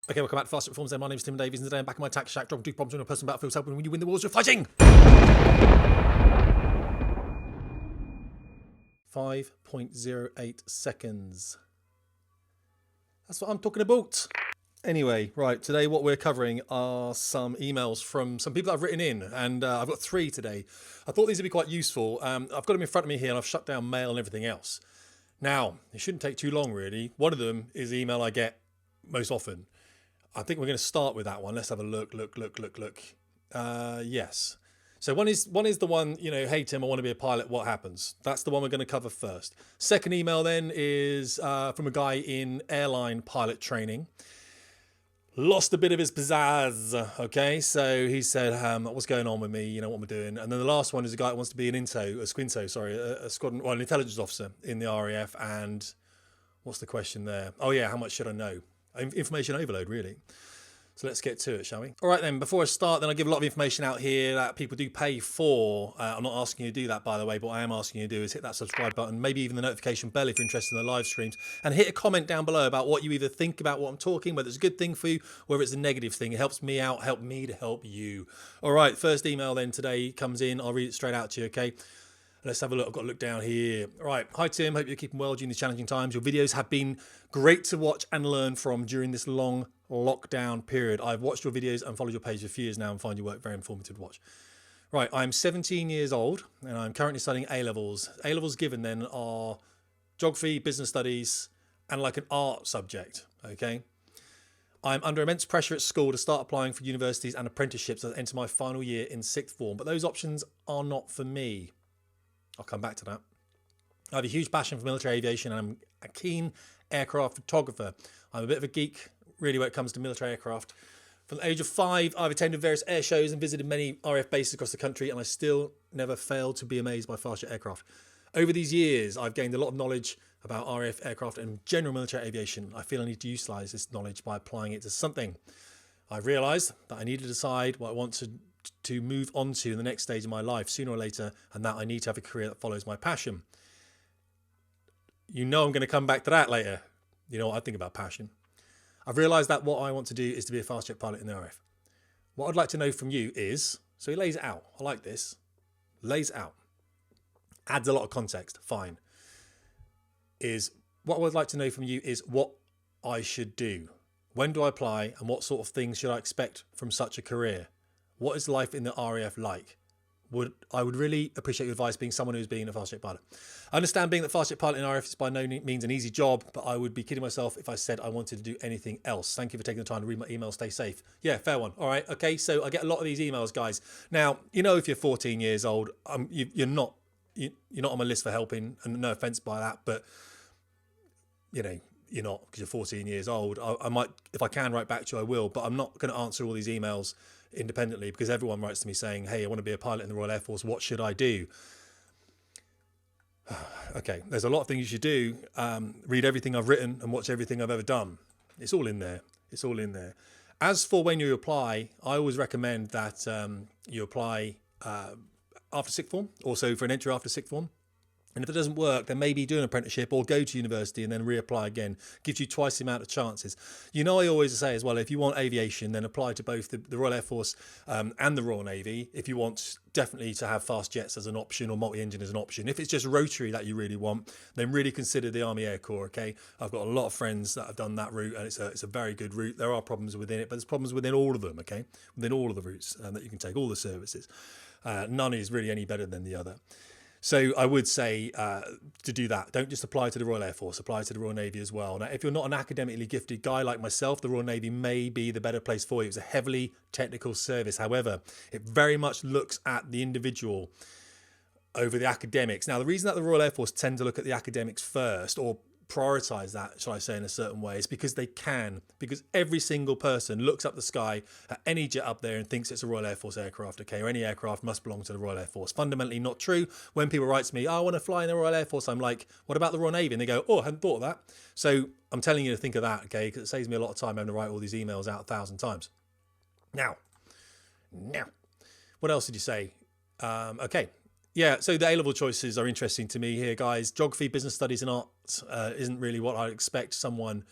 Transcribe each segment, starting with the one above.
Okay, welcome back to Faster Reforms. My name is Tim Davies, and today I'm back in my tax shack, dropping 2 bombs on a personal battlefield, helping when you win the wars you're fighting. 5.08 seconds. That's what I'm talking about. Anyway, right, today what we're covering are some emails from some people that I've written in, and I've got 3 today. I thought these would be quite useful. I've got them in front of me here, and I've shut down mail and everything else. Now, it shouldn't take too long, really. One of them is the email I get most often. I think we're going to start with that one. Let's have a look. Yes. So one is the one, hey Tim, I want to be a pilot. What happens? That's the one we're going to cover first. Second email then is from a guy in airline pilot training. Lost a bit of his pizzazz. Okay, so he said, what's going on with me? What am I doing? And then the last one is a guy that wants to be a squadron, an intelligence officer in the RAF. And what's the question there? Oh yeah, how much should I know? Information overload, really. So let's get to it, shall we? All right then, before I start, then I give a lot of information out here that people do pay for. I'm not asking you to do that, by the way, but what I am asking you to do is hit that subscribe button, maybe even the notification bell if you're interested in the live streams, and hit a comment down below about what you either think about what I'm talking, whether it's a good thing for you, whether it's a negative thing. It helps me out, help me to help you. All right, first email then today comes in. I'll read it straight out to you, okay? Let's have a look. I've got to look down here. All right. Hi, Tim. Hope you're keeping well during these challenging times. Your videos have been great to watch and learn from during this long lockdown period. I've watched your videos and followed your page for a few years now and find your work very informative to watch. Right. I'm 17 years old and I'm currently studying A-levels. A-levels given then are geography, business studies, and like an art subject. Okay. I'm under immense pressure at school to start applying for universities and apprenticeships as I enter my final year in 6th form, but those options are not for me. I'll come back to that. I have a huge passion for military aviation and I'm a keen aircraft photographer. I'm a bit of a geek, really, when it comes to military aircraft. From the age of 5, I've attended various air shows and visited many RAF bases across the country, and I still never failed to be amazed by fast jet aircraft. Over these years, I've gained a lot of knowledge about RAF aircraft and general military aviation. I feel I need to utilise this knowledge by applying it to something. I've realised that I need to decide what I want to move on to in the next stage of my life sooner or later, and that I need to have a career that follows my passion. I'm going to come back to that later. You know what I think about passion. I've realised that what I want to do is to be a fast jet pilot in the RAF. What I'd like to know from you is, so he lays it out. I like this. Lays it out. Adds a lot of context. Fine. What I would like to know from you is what I should do. When do I apply and what sort of things should I expect from such a career? What is life in the RAF like? I would really appreciate your advice being someone who's been a fast jet pilot. I understand being the fast jet pilot in RAF is by no means an easy job, but I would be kidding myself if I said I wanted to do anything else. Thank you for taking the time to read my email. Stay safe. Yeah, fair one. All right. Okay. So I get a lot of these emails, guys. Now, if you're 14 years old, you're not on my list for helping, and no offense by that, but you're not, because you're 14 years old. I might, if I can write back to you, I will, but I'm not going to answer all these emails independently because everyone writes to me saying, hey, I want to be a pilot in the Royal Air Force. What should I do? Okay, there's a lot of things you should do. Read everything I've written and watch everything I've ever done. It's all in there. It's all in there. As for when you apply, I always recommend that you apply after 6th form, also for an entry after 6th form. And if it doesn't work, then maybe do an apprenticeship or go to university and then reapply again. Gives you twice the amount of chances. I always say as well, if you want aviation, then apply to both the Royal Air Force and the Royal Navy. If you want definitely to have fast jets as an option or multi-engine as an option. If it's just rotary that you really want, then really consider the Army Air Corps, okay? I've got a lot of friends that have done that route and it's a very good route. There are problems within it, but there's problems within all of them, okay? Within all of the routes that you can take, all the services. None is really any better than the other. So I would say to do that. Don't just apply to the Royal Air Force, apply to the Royal Navy as well. Now, if you're not an academically gifted guy like myself, the Royal Navy may be the better place for you. It's a heavily technical service. However, it very much looks at the individual over the academics. Now, the reason that the Royal Air Force tend to look at the academics first, or prioritize that, shall I say, in a certain way, is because they can. Because every single person looks up the sky at any jet up there and thinks it's a Royal Air Force aircraft, okay, or any aircraft must belong to the Royal Air Force. Fundamentally not true. When people write to me, I want to fly in the Royal Air Force, I'm like, what about the Royal Navy? And they go, I hadn't thought of that. So I'm telling you to think of that, okay, because it saves me a lot of time having to write all these emails out 1,000 times. Now, what else did you say? Okay. Yeah, so the A-level choices are interesting to me here, guys. Geography, business studies and art isn't really what I'd expect someone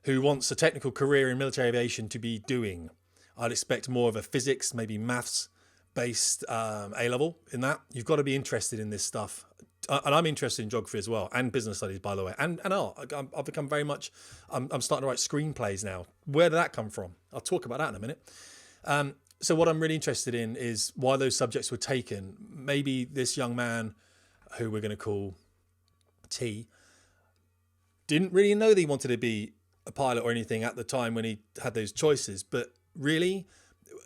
who wants a technical career in military aviation to be doing. I'd expect more of a physics, maybe maths based A-level in that. You've got to be interested in this stuff. And I'm interested in geography as well, and business studies, by the way, and art. I've become very much, I'm starting to write screenplays now. Where did that come from? I'll talk about that in a minute. So what I'm really interested in is why those subjects were taken. Maybe this young man, who we're going to call T, didn't really know that he wanted to be a pilot or anything at the time when he had those choices. But really,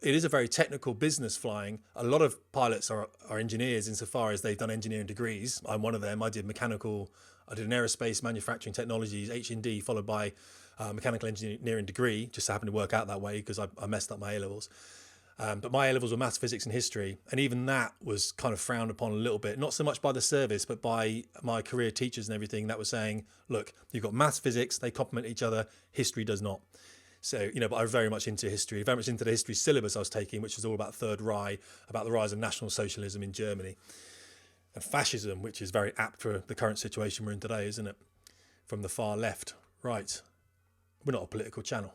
it is a very technical business flying. A lot of pilots are engineers insofar as they've done engineering degrees. I'm one of them. I did mechanical, I did an aerospace manufacturing technologies, H&D, followed by mechanical engineering degree. Just happened to work out that way because I messed up my A-levels. But my A-levels were maths, physics and history. And even that was kind of frowned upon a little bit, not so much by the service, but by my career teachers and everything that were saying, look, you've got maths, physics, they complement each other. History does not. So, but I was very much into history, very much into the history syllabus I was taking, which was all about Third Reich, about the rise of National Socialism in Germany, and fascism, which is very apt for the current situation we're in today, isn't it? From the far left. Right. We're not a political channel.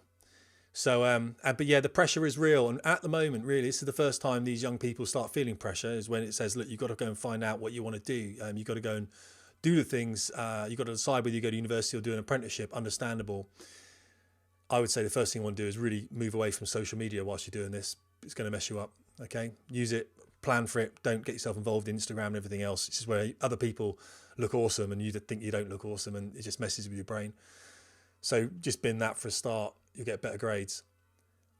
So, but yeah, the pressure is real. And at the moment, really, this is the first time these young people start feeling pressure, is when it says, look, you've got to go and find out what you want to do. You've got to go and do the things. You've got to decide whether you go to university or do an apprenticeship. Understandable. I would say the first thing you want to do is really move away from social media whilst you're doing this. It's going to mess you up. Okay. Use it, plan for it. Don't get yourself involved in Instagram and everything else. It's just where other people look awesome and you think you don't look awesome, and it just messes with your brain. So just bin that for a start. You'll get better grades.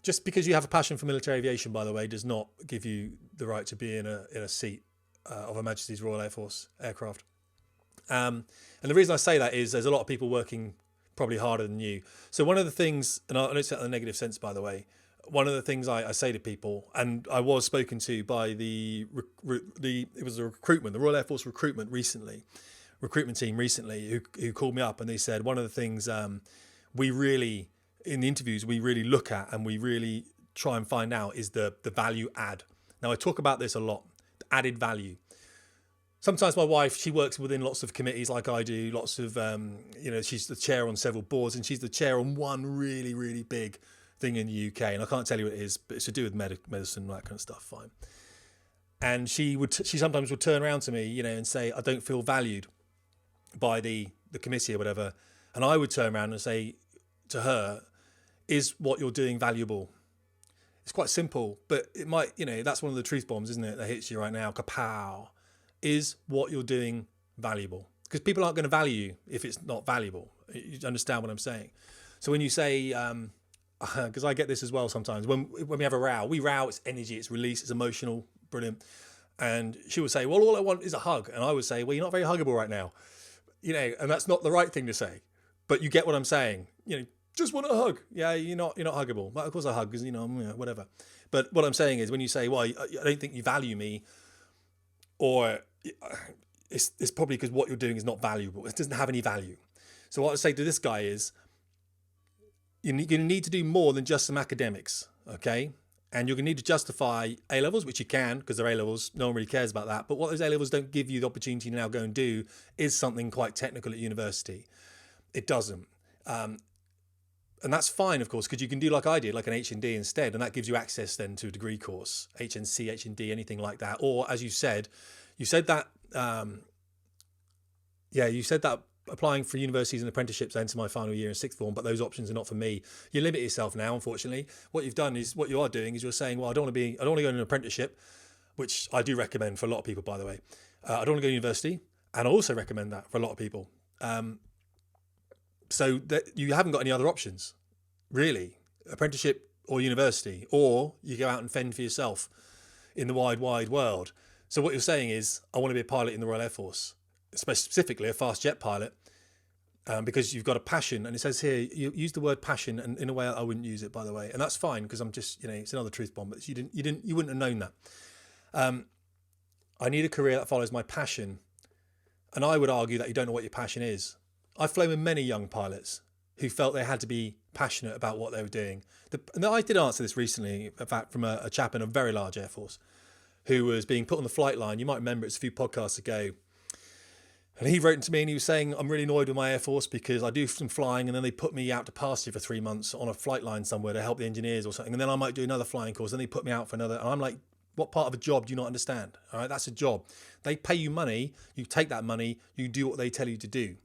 Just because you have a passion for military aviation, by the way, does not give you the right to be in a seat of Her Majesty's Royal Air Force aircraft. And the reason I say that is there's a lot of people working probably harder than you. So one of the things, and I don't say that in a negative sense, by the way, one of the things I say to people, and I was spoken to by it was a recruitment, the Royal Air Force recruitment team recently, who called me up and they said, one of the things we really, in the interviews, we really look at and we really try and find out is the value add. Now, I talk about this a lot, added value. Sometimes my wife, she works within lots of committees like I do, lots of, she's the chair on several boards, and she's the chair on one really, really big thing in the UK. And I can't tell you what it is, but it's to do with medicine and that kind of stuff, fine. And she sometimes would turn around to me, and say, I don't feel valued by the committee or whatever. And I would turn around and say to her, is what you're doing valuable? It's quite simple, but it might, that's one of the truth bombs, isn't it? That hits you right now. Kapow. Is what you're doing valuable? Because people aren't going to value you if it's not valuable. You understand what I'm saying? So when you say, because I get this as well sometimes, when we have a row, it's energy, it's release, it's emotional, brilliant. And she would say, well, all I want is a hug. And I would say, well, you're not very huggable right now. And that's not the right thing to say. But you get what I'm saying. Just want a hug. Yeah, you're not huggable. Well, of course I hug because, whatever. But what I'm saying is when you say, well, I don't think you value me, or it's probably because what you're doing is not valuable. It doesn't have any value. So what I say to this guy is, you're going to need to do more than just some academics, okay? And you're going to need to justify A-levels, which you can, because they're A-levels. No one really cares about that. But what those A-levels don't give you the opportunity to now go and do is something quite technical at university. It doesn't. And that's fine, of course, because you can do like I did, like an H&D instead, and that gives you access then to a degree course, HNC, H&D, anything like that. Or as you said that applying for universities and apprenticeships into my final year in sixth form, but those options are not for me. You limit yourself now, unfortunately. What you are doing is you're saying, well, I don't want to go into an apprenticeship, which I do recommend for a lot of people, by the way. I don't want to go to university, and I also recommend that for a lot of people. So that you haven't got any other options, really. Apprenticeship or university, or you go out and fend for yourself in the wide, wide world. So what you're saying is, I want to be a pilot in the Royal Air Force, specifically a fast jet pilot, because you've got a passion. And it says here, you use the word passion, and in a way I wouldn't use it, by the way. And that's fine, because I'm just, it's another truth bomb, but you wouldn't have known that. I need a career that follows my passion. And I would argue that you don't know what your passion is. I've flown with many young pilots who felt they had to be passionate about what they were doing. And I did answer this recently, in fact, from a chap in a very large Air Force who was being put on the flight line. You might remember it's a few podcasts ago. And he wrote to me and he was saying, I'm really annoyed with my Air Force because I do some flying and then they put me out to pasture for 3 months on a flight line somewhere to help the engineers or something. And then I might do another flying course. Then they put me out for another. And I'm like, what part of a job do you not understand? All right, that's a job. They pay you money. You take that money. You do what they tell you to do.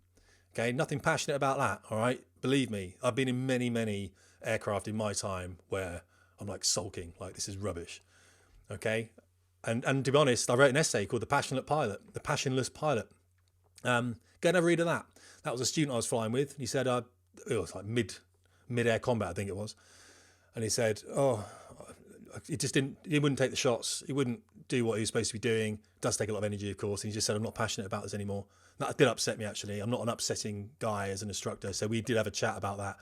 Okay, nothing passionate about that. All right, believe me, I've been in many, many aircraft in my time where I'm like sulking, like this is rubbish. Okay, and to be honest, I wrote an essay called The Passionless Pilot. Go and have a read of that. That was a student I was flying with. He said, it was like mid-air combat, I think it was. And he said, he wouldn't take the shots. He wouldn't do what he was supposed to be doing. It does take a lot of energy, of course. And he just said, I'm not passionate about this anymore. That did upset me, actually. I'm not an upsetting guy as an instructor. So we did have a chat about that.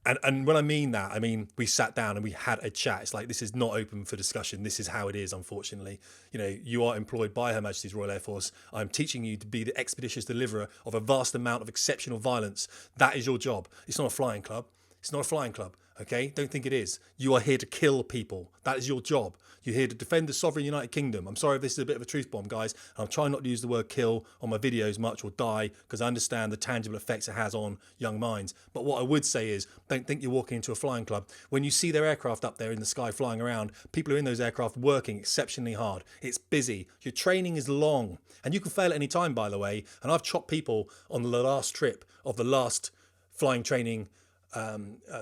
And when I mean that, I mean, we sat down and we had a chat. It's like, this is not open for discussion. This is how it is, unfortunately. You know, you are employed by Her Majesty's Royal Air Force. I'm teaching you to be the expeditious deliverer of a vast amount of exceptional violence. That is your job. It's not a flying club. It's not a flying club, okay? Don't think it is. You are here to kill people. That is your job. You're here to defend the sovereign United Kingdom. I'm sorry if this is a bit of a truth bomb, guys. I'm trying not to use the word kill on my videos much or die because I understand the tangible effects it has on young minds. But what I would say is, don't think you're walking into a flying club. When you see their aircraft up there in the sky flying around, people are in those aircraft working exceptionally hard. It's busy. Your training is long. And you can fail at any time, by the way. And I've chopped people on the last trip of the last flying training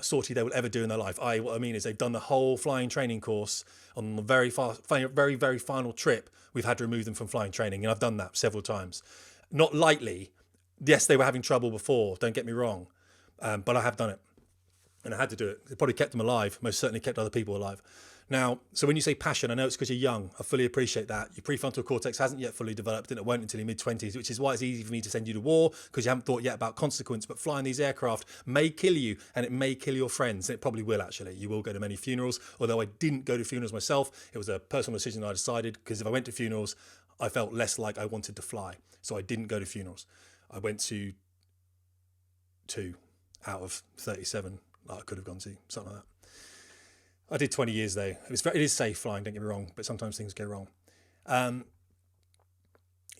sortie they will ever do in their life. What I mean is they've done the whole flying training course on the very final trip. We've had to remove them from flying training, and I've done that several times. Not lightly. Yes, they were having trouble before, don't get me wrong, but I have done it, and I had to do it. It probably kept them alive, most certainly kept other people alive. Now, so when you say passion, I know it's because you're young. I fully appreciate that. Your prefrontal cortex hasn't yet fully developed, and it won't until your mid-20s, which is why it's easy for me to send you to war, because you haven't thought yet about consequence. But flying these aircraft may kill you, and it may kill your friends. And it probably will, actually. You will go to many funerals, although I didn't go to funerals myself. It was a personal decision I decided, because if I went to funerals, I felt less like I wanted to fly. So I didn't go to funerals. I went to 2 out of 37 that I could have gone to, something like that. I did 20 years though. It is safe flying, don't get me wrong, but sometimes things go wrong.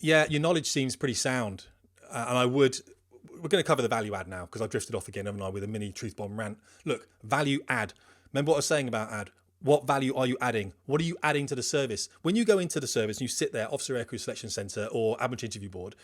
Yeah, your knowledge seems pretty sound. And we're going to cover the value add now because I drifted off again, haven't I, with a mini truth bomb rant. Look, value add. Remember what I was saying about add? What value are you adding? What are you adding to the service? When you go into the service and you sit there, Officer Aircrew Selection Centre or Admiralty Interview Board,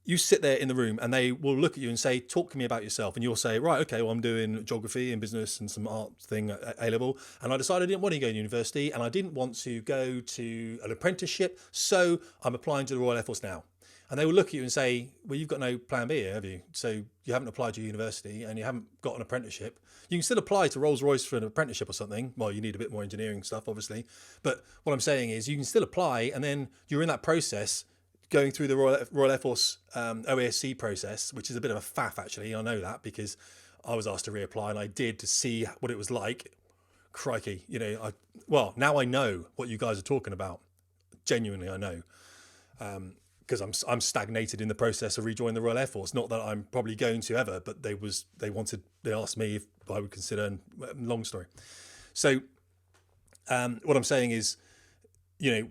you sit there in the room and they will look at you and say, talk to me about yourself. And you'll say, right, okay, well, I'm doing geography and business and some art thing at A-level. And I decided I didn't want to go to university and I didn't want to go to an apprenticeship. So I'm applying to the Royal Air Force now. And they will look at you and say, well, you've got no plan B here, have you? So you haven't applied to university and you haven't got an apprenticeship. You can still apply to Rolls-Royce for an apprenticeship or something. Well, you need a bit more engineering stuff, obviously. But what I'm saying is you can still apply and then you're in that process going through the Royal Air Force OASC process, which is a bit of a faff, actually. I know that because I was asked to reapply and I did to see what it was like. Crikey, now I know what you guys are talking about. Genuinely, I know. Because I'm stagnated in the process of rejoining the Royal Air Force. Not that I'm probably going to ever, but they asked me if I would consider, and long story. So what I'm saying is,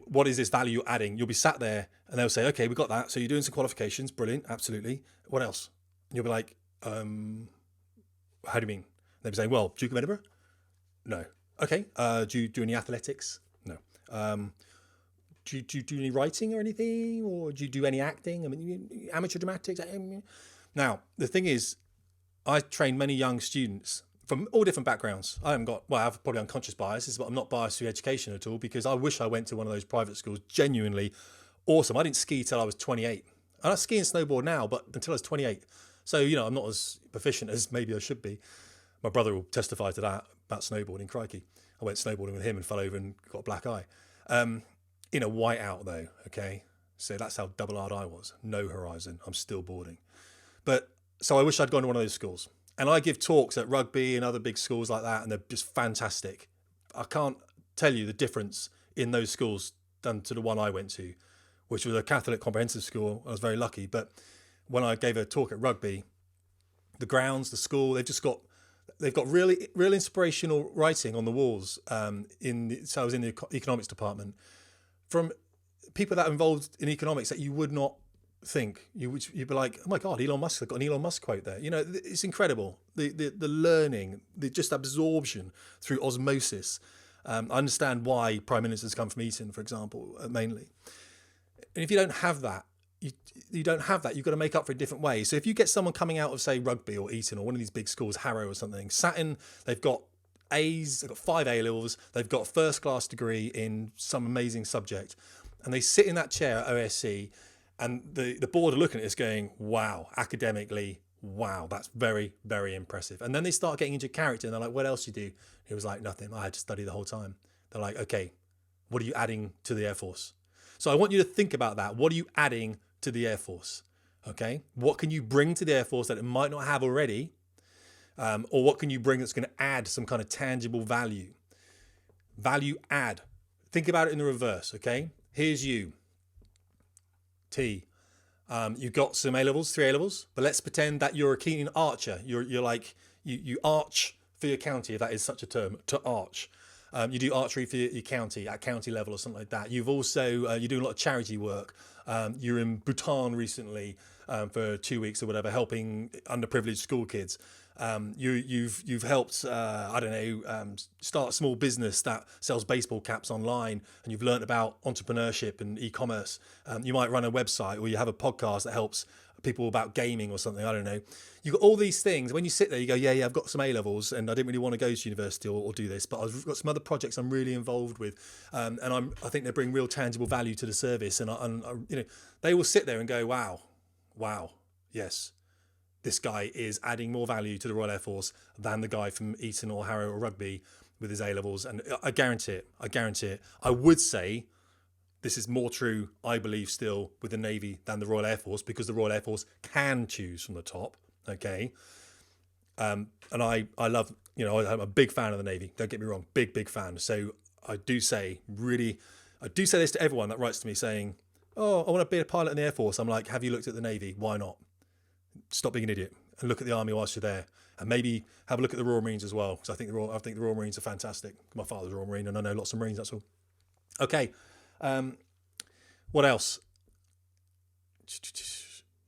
what is this value you're adding? You'll be sat there and they'll say, okay, we got that. So you're doing some qualifications. Brilliant. Absolutely. What else? And you'll be like, how do you mean? They'll be saying, well, Duke of Edinburgh? No. Okay. Do you do any athletics? No. Do you do any writing or anything? Or do you do any acting? I mean, amateur dramatics? Now, the thing is, I train many young students from all different backgrounds. I have probably unconscious biases, but I'm not biased through education at all because I wish I went to one of those private schools. Genuinely awesome. I didn't ski till I was 28. And I ski and snowboard now, but until I was 28. So, I'm not as proficient as maybe I should be. My brother will testify to that about snowboarding. Crikey. I went snowboarding with him and fell over and got a black eye. In a whiteout though, okay? So that's how double-hard I was. No horizon. I'm still boarding. But so I wish I'd gone to one of those schools. And I give talks at rugby and other big schools like that, and they're just fantastic. I can't tell you the difference in those schools than to the one I went to, which was a Catholic comprehensive school. I was very lucky. But when I gave a talk at rugby, the grounds, the school, they've got really, real inspirational writing on the walls. So I was in the economics department from people that are involved in economics that you would not think. You'd be like, oh my God, Elon Musk, I've got an Elon Musk quote there. You know, it's incredible. The learning, the just absorption through osmosis. I understand why prime ministers come from Eton, for example, mainly. And if you don't have that, you don't have that. You've got to make up for it different ways. So if you get someone coming out of, say, Rugby or Eton or one of these big schools, Harrow or something, sat in, they've got A's, they've got 5 A-levels, they've got a first-class degree in some amazing subject, and they sit in that chair at OSC, and the board are looking at this going, wow, academically, wow, that's very, very impressive. And then they start getting into character, and they're like, what else you do? He was like, nothing. I had to study the whole time. They're like, okay, what are you adding to the Air Force? So I want you to think about that. What are you adding to the Air Force? Okay, what can you bring to the Air Force that it might not have already? Or what can you bring that's going to add some kind of tangible value? Value add. Think about it in the reverse, okay? Here's you, T. You've got some A-levels, 3 A-levels, but let's pretend that you're a keen archer. You're like, you arch for your county, if that is such a term, to arch. You do archery for your county, at county level or something like that. You've also, you do a lot of charity work. You're in Bhutan recently for 2 weeks or whatever, helping underprivileged school kids. You've helped, I don't know, start a small business that sells baseball caps online, and you've learned about entrepreneurship and e-commerce. You might run a website, or you have a podcast that helps people about gaming or something. I don't know. You've got all these things. When you sit there, you go, yeah, I've got some A-levels and I didn't really want to go to university or do this, but I've got some other projects I'm really involved with. And I think they bring real tangible value to the service. And you know, they will sit there and go, wow, yes, this guy is adding more value to the Royal Air Force than the guy from Eton or Harrow or Rugby with his A-levels. And I guarantee it. I would say this is more true, I believe, still with the Navy than the Royal Air Force, because the Royal Air Force can choose from the top, okay? And I love, you know, I'm a big fan of the Navy. Don't get me wrong, big fan. So I do say this to everyone that writes to me saying, oh, I want to be a pilot in the Air Force. I'm like, have you looked at the Navy? Why not? Stop being an idiot and look at the Army whilst you're there. And maybe have a look at the Royal Marines as well, because I think the Royal Marines are fantastic. My father's a Royal Marine and I know lots of Marines, that's all. Okay. What else?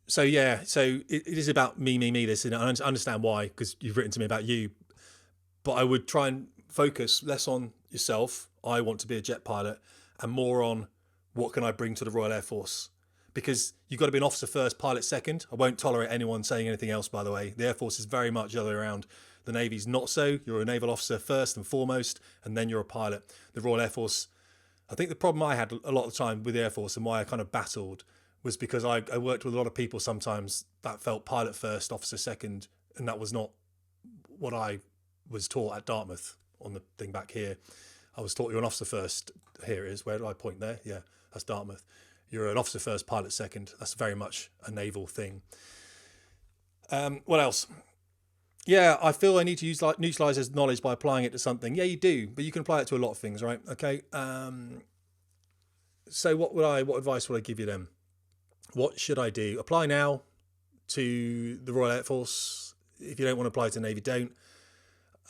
So yeah, so it is about me, this, and I understand why, because you've written to me about you, but I would try and focus less on yourself. I want to be a jet pilot, and more on what can I bring to the Royal Air Force, because you've got to be an officer first, pilot second. I won't tolerate anyone saying anything else, by the way. The Air Force is very much the other way around. The Navy's not so. You're a naval officer first and foremost, and then you're a pilot. The Royal Air Force, I think the problem I had a lot of the time with the Air Force and why I kind of battled was because I worked with a lot of people sometimes that felt pilot first, officer second, and that was not what I was taught at Dartmouth. On the thing back here, I was taught you're an officer first. Here it is. Where do I point there? Yeah, that's Dartmouth. You're an officer first, pilot second. That's very much a naval thing. What else? Yeah, I feel I need to utilize this knowledge by applying it to something. Yeah, you do, but you can apply it to a lot of things, right? Okay. So what advice would I give you then? What should I do? Apply now to the Royal Air Force. If you don't want to apply to the Navy, don't.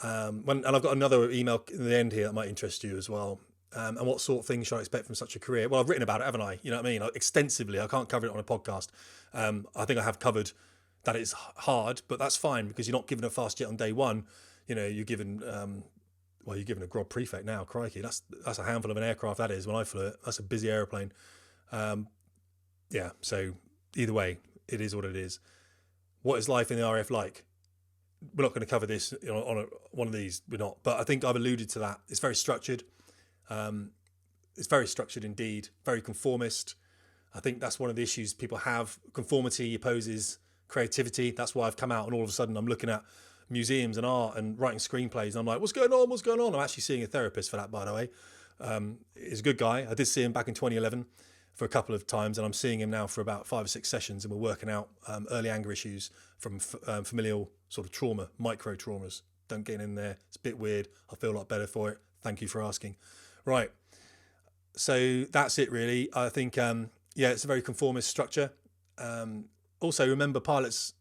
And I've got another email in the end here that might interest you as well. And what sort of things should I expect from such a career? Well, I've written about it, haven't I? You know what I mean? Extensively. I can't cover it on a podcast. I think I have covered that it's hard, but that's fine, because you're not given a fast jet on day one. You know, you're given, you're given a Grob Prefect now. Crikey, that's a handful of an aircraft, that is, when I flew it. That's a busy aeroplane. Yeah, so either way, it is what it is. What is life in the RAF like? We're not going to cover this on one of these. We're not. But I think I've alluded to that. It's very structured. It's very structured indeed. Very conformist. I think that's one of the issues people have. Conformity opposes creativity. That's why I've come out and all of a sudden I'm looking at museums and art and writing screenplays. And I'm like, what's going on? I'm actually seeing a therapist for that, by the way. He's a good guy. I did see him back in 2011 for a couple of times, and I'm seeing him now for about 5 or 6 sessions, and we're working out early anger issues from familial sort of trauma, micro traumas. Don't get in there. It's a bit weird. I feel a lot better for it. Thank you for asking. Right. So that's it really. I think, it's a very conformist structure. Also remember, pilots,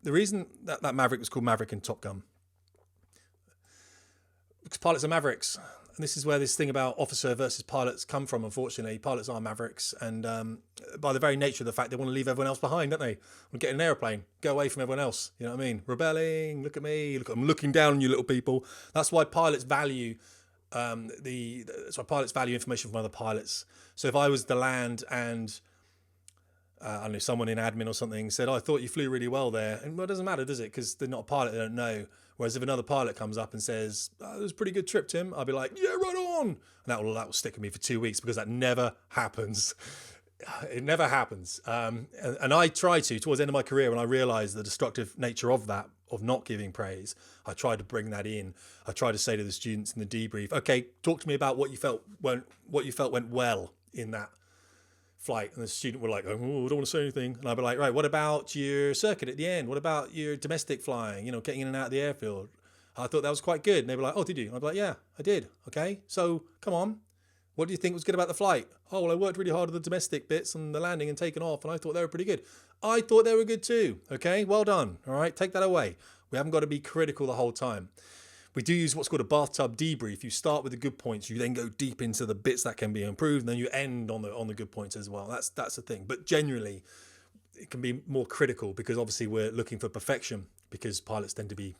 the reason that Maverick was called Maverick in Top Gun, because pilots are mavericks. And this is where this thing about officer versus pilots come from, unfortunately. Pilots are mavericks, and by the very nature of the fact, they want to leave everyone else behind, don't they? Want to get in an airplane, go away from everyone else. You know what I mean? Rebelling, look at me, look, I'm looking down on you little people. That's why pilots value that's why pilots value information from other pilots. So if I was to land and I don't know, someone in admin or something said, oh, I thought you flew really well there. And well, it doesn't matter, does it? Because they're not a pilot, they don't know. Whereas if another pilot comes up and says, oh, it was a pretty good trip, Tim, I'll be like, yeah, right on. And that will stick with me for 2 weeks, because that never happens. It never happens. And I try to, towards the end of my career, when I realised the destructive nature of that, of not giving praise, I tried to bring that in. I tried to say to the students in the debrief, okay, talk to me about what you felt went well in that flight. And the student were like, oh, I don't want to say anything. And I'd be like, right, what about your circuit at the end? What about your domestic flying, getting in and out of the airfield? I thought that was quite good. And they were like, oh, did you? And I'd be like, yeah, I did. Okay, so come on. What do you think was good about the flight? Oh, well, I worked really hard on the domestic bits and the landing and taking off, and I thought they were pretty good. I thought they were good too. Okay, well done. All right, take that away. We haven't got to be critical the whole time. We do use what's called a bathtub debrief. You start with the good points, you then go deep into the bits that can be improved, and then you end on the good points as well. That's the thing. But generally, it can be more critical, because obviously we're looking for perfection, because pilots tend to be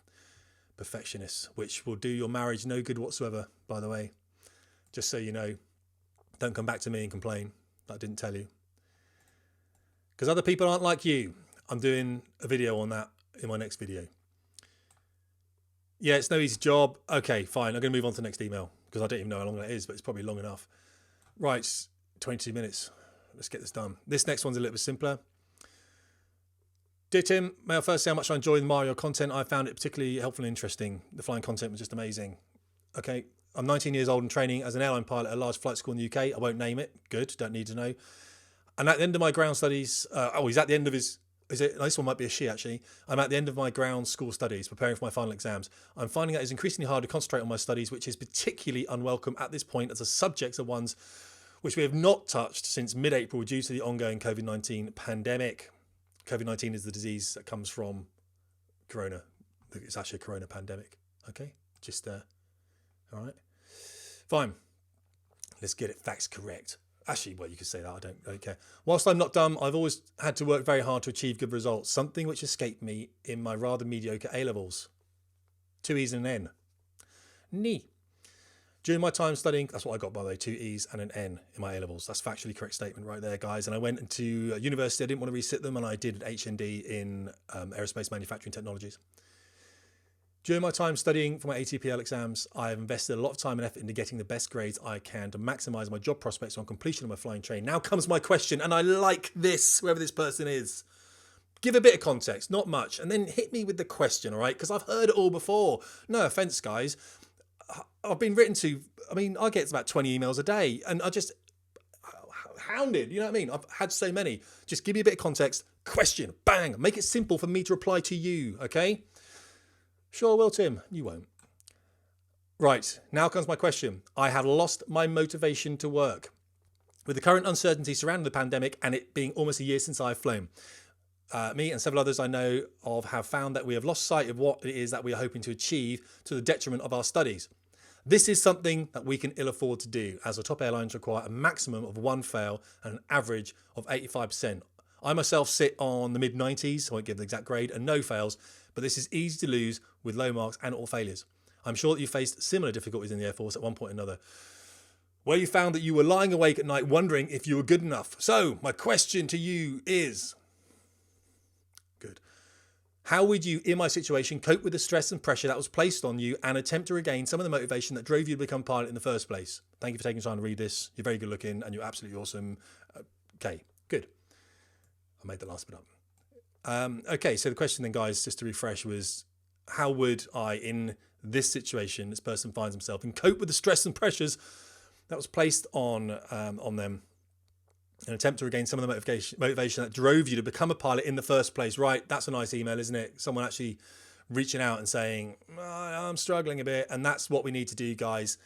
perfectionists, which will do your marriage no good whatsoever, by the way. Just so you know, don't come back to me and complain that I didn't tell you. Because other people aren't like you. I'm doing a video on that in my next video. Yeah, it's no easy job. Okay, fine. I'm going to move on to the next email, because I don't even know how long that is, but it's probably long enough. Right, 22 minutes. Let's get this done. This next one's a little bit simpler. Dear Tim, may I first say how much I enjoy the Mario content. I found it particularly helpful and interesting. The flying content was just amazing. Okay, I'm 19 years old and training as an airline pilot at a large flight school in the UK. I won't name it. Good, don't need to know. And at the end of my ground studies, he's at the end of his... this one might be a she, actually. I'm at the end of my ground school studies, preparing for my final exams. I'm finding that it's increasingly hard to concentrate on my studies, which is particularly unwelcome at this point, as the subjects are ones which we have not touched since mid-April due to the ongoing COVID-19 pandemic. COVID-19 is the disease that comes from corona. It's actually a corona pandemic. Okay, just all right. Fine. Let's get it facts correct. Actually, well, you could say that. I don't care. Whilst I'm not dumb, I've always had to work very hard to achieve good results, something which escaped me in my rather mediocre A-levels. 2 E's and an N. Knee. During my time studying, that's what I got, by the way, 2 E's and an N in my A-levels. That's factually correct statement right there, guys. And I went into university. I didn't want to resit them, and I did an HND in aerospace manufacturing technologies. During my time studying for my ATPL exams, I have invested a lot of time and effort into getting the best grades I can to maximise my job prospects on completion of my flying training. Now comes my question, and I like this, whoever this person is. Give a bit of context, not much, and then hit me with the question, all right? Because I've heard it all before. No offence, guys. I've been written to, I get about 20 emails a day, and I just hounded, you know what I mean? I've had so many. Just give me a bit of context, question, bang, make it simple for me to reply to you, okay? Sure will, Tim. You won't. Right, now comes my question. I have lost my motivation to work. With the current uncertainty surrounding the pandemic and it being almost a year since I've flown, me and several others I know of have found that we have lost sight of what it is that we are hoping to achieve, to the detriment of our studies. This is something that we can ill afford to do, as the top airlines require a maximum of 1 fail and an average of 85%. I myself sit on the mid-90s, I won't give the exact grade, and no fails, but this is easy to lose with low marks and or failures. I'm sure that you faced similar difficulties in the Air Force at one point or another, where you found that you were lying awake at night wondering if you were good enough. So my question to you is, good, how would you, in my situation, cope with the stress and pressure that was placed on you and attempt to regain some of the motivation that drove you to become a pilot in the first place? Thank you for taking time to read this. You're very good looking and you're absolutely awesome. Okay, good. I made the last bit up. Okay, so the question then, guys, just to refresh, was how would I, in this situation, this person finds himself, and cope with the stress and pressures that was placed on them, and attempt to regain some of the motivation that drove you to become a pilot in the first place. Right, that's a nice email, isn't it? Someone actually reaching out and saying, I'm struggling a bit, and that's what we need to do, guys.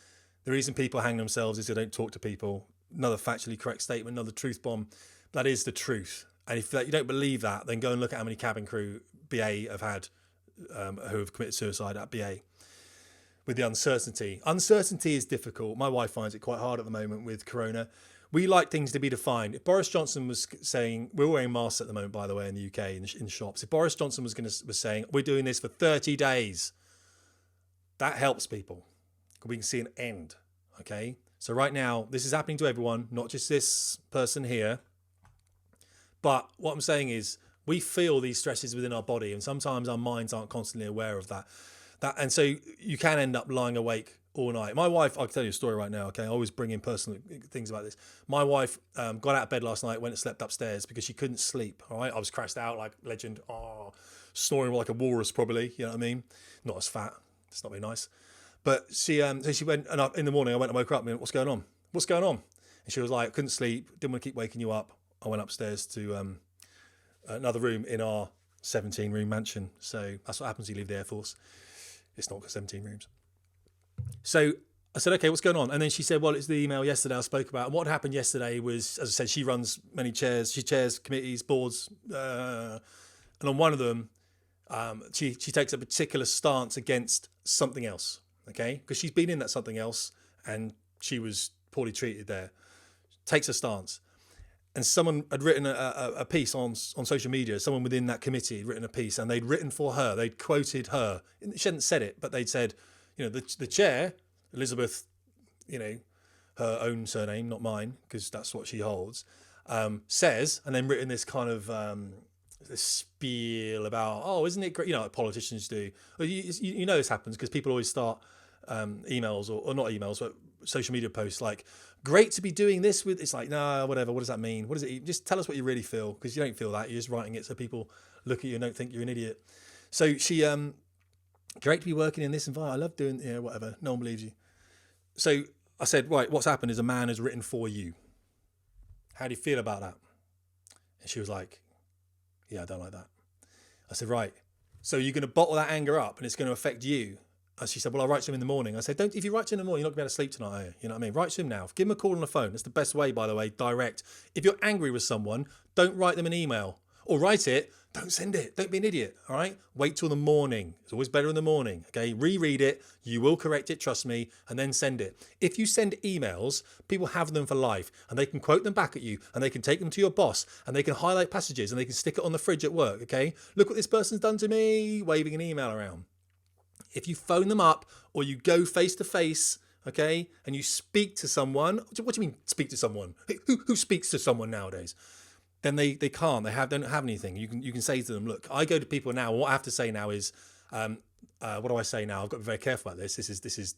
The reason people hang themselves is they don't talk to people. Another factually correct statement, another truth bomb. That is the truth. And if you don't believe that, then go and look at how many cabin crew BA have had who have committed suicide at BA. with the uncertainty. Uncertainty is difficult. My wife finds it quite hard at the moment with Corona. We like things to be defined. If Boris Johnson was saying, we're wearing masks at the moment, by the way, in the UK, in shops. If Boris Johnson was saying, we're doing this for 30 days, that helps people. We can see an end, okay? So right now, this is happening to everyone, not just this person here. But what I'm saying is, we feel these stresses within our body, and sometimes our minds aren't constantly aware of that. And so you can end up lying awake all night. My wife, I'll tell you a story right now, okay? I always bring in personal things about this. My wife got out of bed last night, went and slept upstairs because she couldn't sleep, all right? I was crashed out like legend, snoring like a walrus probably, you know what I mean? Not as fat, it's not very nice. But she went, and in the morning I went and woke her up and went, what's going on? What's going on? And she was like, couldn't sleep, didn't want to keep waking you up. I went upstairs to another room in our 17-room mansion. So that's what happens when you leave the Air Force. It's not got 17 rooms. So I said, okay, what's going on? And then she said, well, it's the email yesterday I spoke about. And what happened yesterday was, as I said, she runs many chairs. She chairs committees, boards. And on one of them, she takes a particular stance against something else, okay? Because she's been in that something else and she was poorly treated there. Takes a stance. And someone had written a piece on social media, someone within that committee had written a piece, and they'd written for her, they'd quoted her. She hadn't said it, but they'd said, you know, the chair, Elizabeth, you know, her own surname, not mine, because that's what she holds, says, and then written this kind of this spiel about, oh, isn't it great? You know, like politicians do. You know this happens because people always start emails or not emails, but social media posts like, great to be doing this with, it's like, nah, whatever, what does that mean? What does it, just tell us what you really feel, because you don't feel that, you're just writing it so people look at you and don't think you're an idiot. So she, great to be working in this environment, I love doing, you know, whatever, no one believes you. So I said, right, what's happened is a man has written for you. How do you feel about that? And she was like, yeah, I don't like that. I said, right, so you're going to bottle that anger up and it's going to affect you. And she said, well, I'll write to him in the morning. I said, if you write to him in the morning, you're not going to be able to sleep tonight, are you? You know what I mean? Write to him now. Give him a call on the phone. That's the best way, by the way, direct. If you're angry with someone, don't write them an email. Or write it, don't send it. Don't be an idiot, all right? Wait till the morning. It's always better in the morning, okay? Reread it. You will correct it, trust me, and then send it. If you send emails, people have them for life, and they can quote them back at you, and they can take them to your boss, and they can highlight passages, and they can stick it on the fridge at work, okay? Look what this person's done to me, waving an email around. If you phone them up or you go face to face, okay, and you speak to someone, what do you mean speak to someone? Who speaks to someone nowadays? Then they can't. They don't have anything. You can say to them, look, I go to people now. And what I have to say now is, what do I say now? I've got to be very careful about this. This is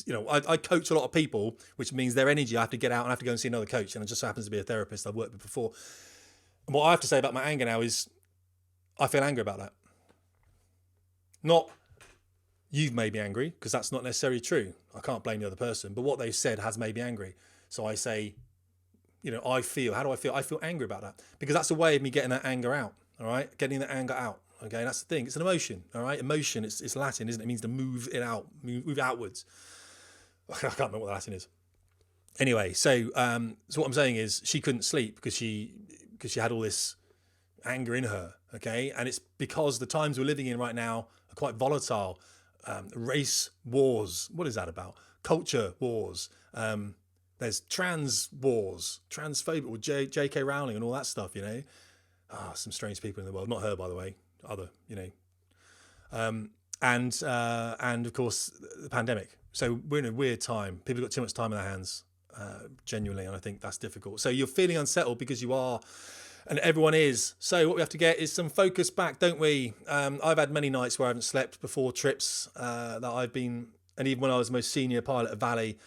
you know, I coach a lot of people, which means their energy. I have to get out and I have to go and see another coach, and it just happens to be a therapist I've worked with before. And what I have to say about my anger now is, I feel angry about that. Not, you've made me angry, because that's not necessarily true. I can't blame the other person, but what they've said has made me angry. So I say, you know, how do I feel? I feel angry about that, because that's a way of me getting that anger out. All right. Getting that anger out. Okay. That's the thing. It's an emotion. All right. Emotion. It's Latin, isn't it? It means to move it out, move outwards. I can't remember what Latin is. Anyway. So what I'm saying is she couldn't sleep because she had all this anger in her. Okay. And it's because the times we're living in right now are quite volatile. Race wars. What is that about? Culture wars. There's trans wars, transphobia, or J.K. Rowling and all that stuff, you know. Some strange people in the world. Not her, by the way. Other, you know. And of course, the pandemic. So we're in a weird time. People have got too much time on their hands, genuinely, and I think that's difficult. So you're feeling unsettled because you are, and everyone is. So what we have to get is some focus back, don't we? I've had many nights where I haven't slept before trips that I've been, and even when I was the most senior pilot at Valley,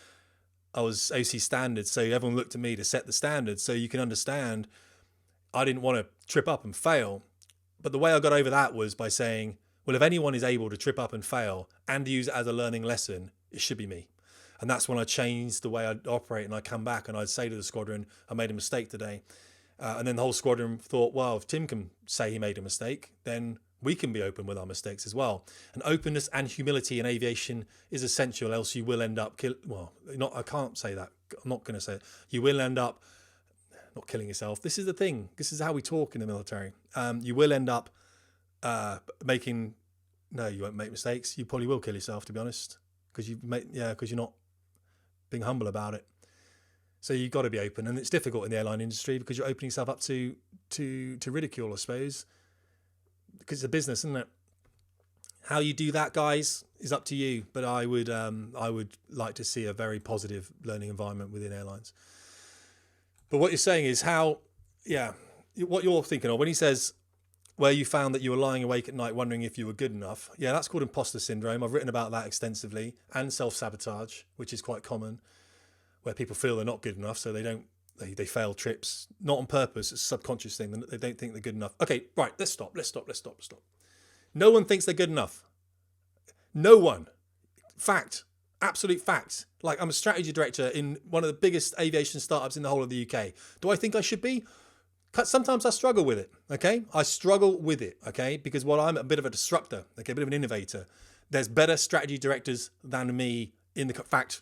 I was OC standards, so everyone looked at me to set the standards. So you can understand, I didn't want to trip up and fail. But the way I got over that was by saying, well, if anyone is able to trip up and fail and use it as a learning lesson, it should be me. And that's when I changed the way I'd operate, and I'd come back and I'd say to the squadron, I made a mistake today. And then the whole squadron thought, well, if Tim can say he made a mistake, then we can be open with our mistakes as well. And openness and humility in aviation is essential, else you will end up I can't say that. I'm not going to say it. You will end up not killing yourself. This is the thing. This is how we talk in the military. You will end up no, you won't make mistakes. You probably will kill yourself, to be honest, because you're not being humble about it. So you've got to be open, and it's difficult in the airline industry because you're opening yourself up to ridicule, I suppose, because it's a business, isn't it? How you do that, guys, is up to you. But I would like to see a very positive learning environment within airlines. But what you're saying is what you're thinking of when he says where you found that you were lying awake at night wondering if you were good enough. Yeah, that's called imposter syndrome. I've written about that extensively, and self-sabotage, which is quite common, where people feel they're not good enough, so they fail trips, not on purpose. It's a subconscious thing. They don't think they're good enough. Okay, right, let's stop. No one thinks they're good enough. No one. Fact. Absolute fact. Like, I'm a strategy director in one of the biggest aviation startups in the whole of the UK. Do I think I should be? Sometimes I struggle with it, okay? I struggle with it, okay? Because while I'm a bit of a disruptor, okay, a bit of an innovator, there's better strategy directors than me in the fact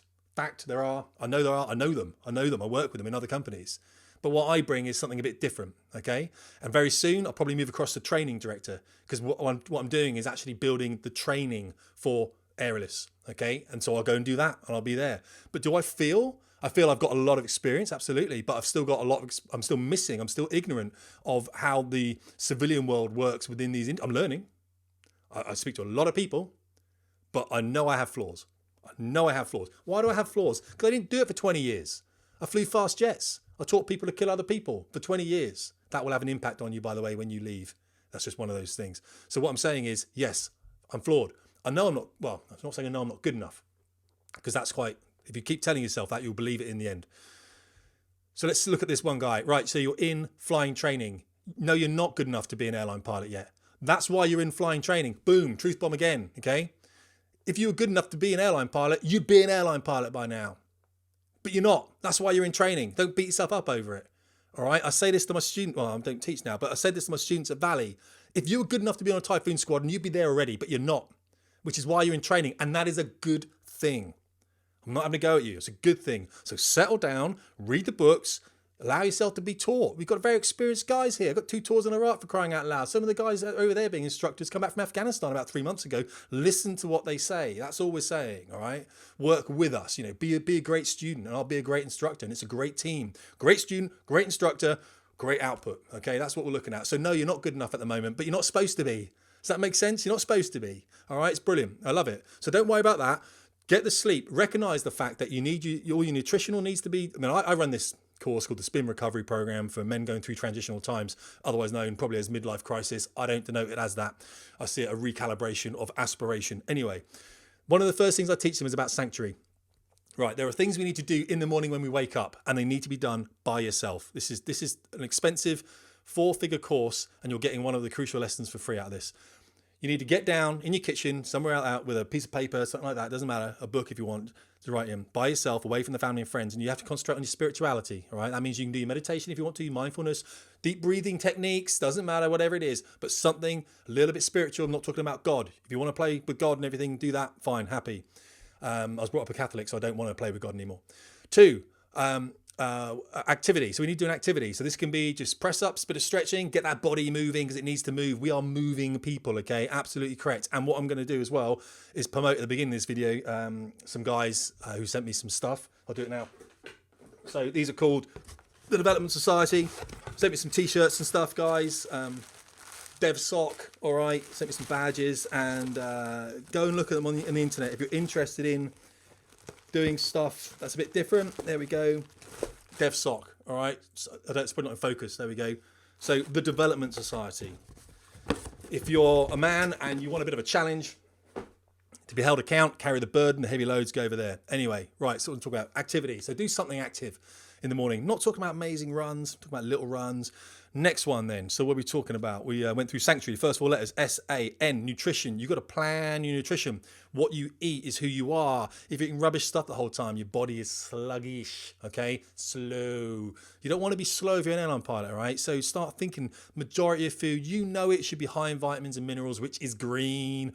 there are. I know there are. I know them. I work with them in other companies. But what I bring is something a bit different, okay? And very soon, I'll probably move across to training director, because what I'm doing is actually building the training for aerialists, okay? And so I'll go and do that, and I'll be there. But do I feel I've got a lot of experience? Absolutely. But I've still got I'm still missing, I'm still ignorant of how the civilian world works within these. I'm learning. I speak to a lot of people, but I know I have flaws. Why do I have flaws? Because I didn't do it for 20 years. I flew fast jets. I taught people to kill other people for 20 years. That will have an impact on you, by the way, when you leave. That's just one of those things. So what I'm saying is, yes, I'm flawed. I know I'm not, well, I'm not saying I know I'm not good enough, because that's quite, if you keep telling yourself that, you'll believe it in the end. So let's look at this one guy. Right, so you're in flying training. No, you're not good enough to be an airline pilot yet. That's why you're in flying training. Boom, truth bomb again, okay? If you were good enough to be an airline pilot, you'd be an airline pilot by now. But you're not. That's why you're in training. Don't beat yourself up over it. All right? I say this to my students. Well, I don't teach now, but I said this to my students at Valley. If you were good enough to be on a Typhoon squadron, you'd be there already, but you're not, which is why you're in training. And that is a good thing. I'm not having to go at you. It's a good thing. So settle down, read the books, allow yourself to be taught. We've got very experienced guys here. I've got 2 tours in Iraq, for crying out loud. Some of the guys over there being instructors come back from Afghanistan about 3 months ago. Listen to what they say. That's all we're saying, all right? Work with us. You know, be a great student, and I'll be a great instructor. And it's a great team. Great student, great instructor, great output. Okay, that's what we're looking at. So no, you're not good enough at the moment, but you're not supposed to be. Does that make sense? You're not supposed to be. All right, it's brilliant. I love it. So don't worry about that. Get the sleep. Recognize the fact that all your nutritional needs to be. I mean, I run this course called the Spin Recovery Program for men going through transitional times, otherwise known probably as midlife crisis. I don't denote it as that. I see it a recalibration of aspiration. Anyway, one of the first things I teach them is about sanctuary. Right, there are things we need to do in the morning when we wake up, and they need to be done by yourself. This is an expensive 4-figure course, and you're getting one of the crucial lessons for free out of this. You need to get down in your kitchen, somewhere out with a piece of paper, something like that. It doesn't matter. A book if you want to write in. By yourself, away from the family and friends. And you have to concentrate on your spirituality. All right. That means you can do your meditation if you want to, mindfulness, deep breathing techniques. Doesn't matter, whatever it is. But something a little bit spiritual. I'm not talking about God. If you want to play with God and everything, do that. Fine. Happy. I was brought up a Catholic, so I don't want to play with God anymore. 2, activity. So we need to do an activity. So this can be just press ups, bit of stretching, get that body moving because it needs to move. We are moving people, okay? Absolutely correct. And what I'm going to do as well is promote at the beginning of this video some guys who sent me some stuff. I'll do it now. So these are called the Development Society. Sent me some t-shirts and stuff, guys. Dev Sock, all right. Sent me some badges, and go and look at them on the internet if you're interested in doing stuff that's a bit different. There we go. Dev Sock, all right. So, it's probably not in focus. There we go. So the Development Society. If you're a man and you want a bit of a challenge to be held account, carry the burden, the heavy loads, go over there. Anyway, right. So we'll talk about activity. So do something active in the morning. Not talking about amazing runs. Talking about little runs. Next one then. So what are we talking about? We went through sanctuary. First 4 letters, S-A-N, nutrition. You've got to plan your nutrition. What you eat is who you are. If you're eating rubbish stuff the whole time, your body is sluggish, okay? Slow. You don't want to be slow if you're an airline pilot, all right? So start thinking majority of food, you know it should be high in vitamins and minerals, which is green.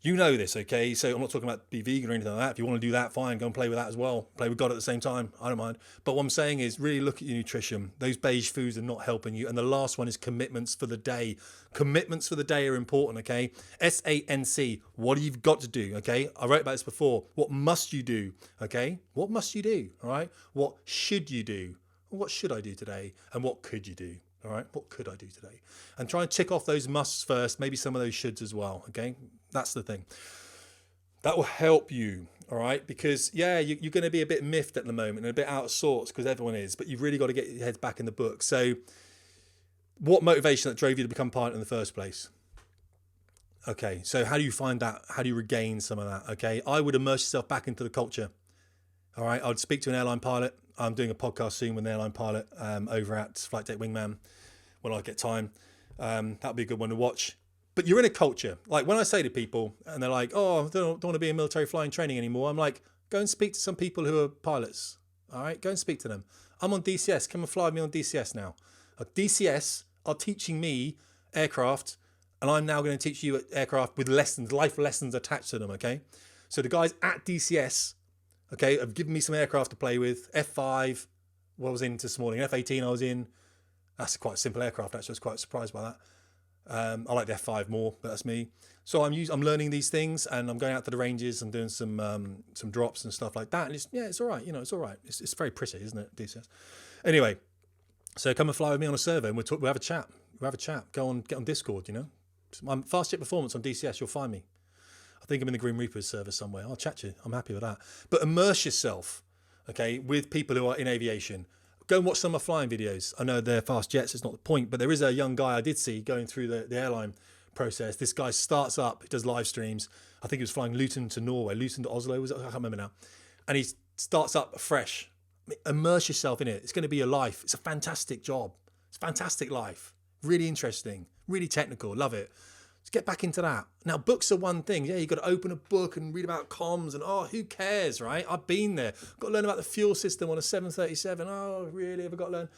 You know this, okay? So I'm not talking about be vegan or anything like that. If you want to do that, fine, go and play with that as well. Play with God at the same time. I don't mind. But what I'm saying is really look at your nutrition. Those beige foods are not helping you. And the last one is commitments for the day. Commitments for the day are important, okay? SANC, what you've got to do, okay? I wrote about this before. What must you do, okay? What must you do, all right? What should you do? What should I do today? And what could you do? All right, what could I do today? And try and tick off those musts first, maybe some of those shoulds as well, okay? That's the thing. That will help you, all right? Because, yeah, you're going to be a bit miffed at the moment and a bit out of sorts because everyone is, but you've really got to get your heads back in the book. So what motivation that drove you to become pilot in the first place? Okay, so how do you find that? How do you regain some of that, okay? I would immerse yourself back into the culture, all right? I'd speak to an airline pilot. I'm doing a podcast soon with an airline pilot over at Flight Deck Wingman when I get time. That'll be a good one to watch. But you're in a culture. Like when I say to people and they're like, oh, I don't want to be in military flying training anymore. I'm like, go and speak to some people who are pilots. All right, go and speak to them. I'm on DCS. Come and fly with me on DCS now. DCS are teaching me aircraft, and I'm now going to teach you aircraft with lessons, life lessons attached to them, okay? So the guys at DCS, okay, have given me some aircraft to play with. F5, what I was in this morning. F18 I was in. That's quite a simple aircraft, actually. I was quite surprised by that. I like the F5 more, but that's me. So I'm learning these things, and I'm going out to the ranges and doing some drops and stuff like that. And it's all right. You know, it's all right. It's very pretty, isn't it, DCS? Anyway, so come and fly with me on a server, and we'll have a chat. Get on Discord. You know, I'm Fast Jet Performance on DCS. You'll find me. I think I'm in the Grim Reapers server somewhere. I'll chat to you. I'm happy with that. But immerse yourself, okay, with people who are in aviation. Go and watch some of my flying videos. I know they're fast jets, it's not the point, but there is a young guy I did see going through the airline process. This guy starts up, he does live streams. I think he was flying Luton to Norway, Luton to Oslo, was it? I can't remember now. And he starts up fresh. Immerse yourself in it. It's going to be your life. It's a fantastic job. It's a fantastic life. Really interesting, really technical. Love it. Let's get back into that. Now, books are one thing. Yeah, you've got to open a book and read about comms and, oh, who cares, right? I've been there. Got to learn about the fuel system on a 737. Oh, really? Have I got to learn?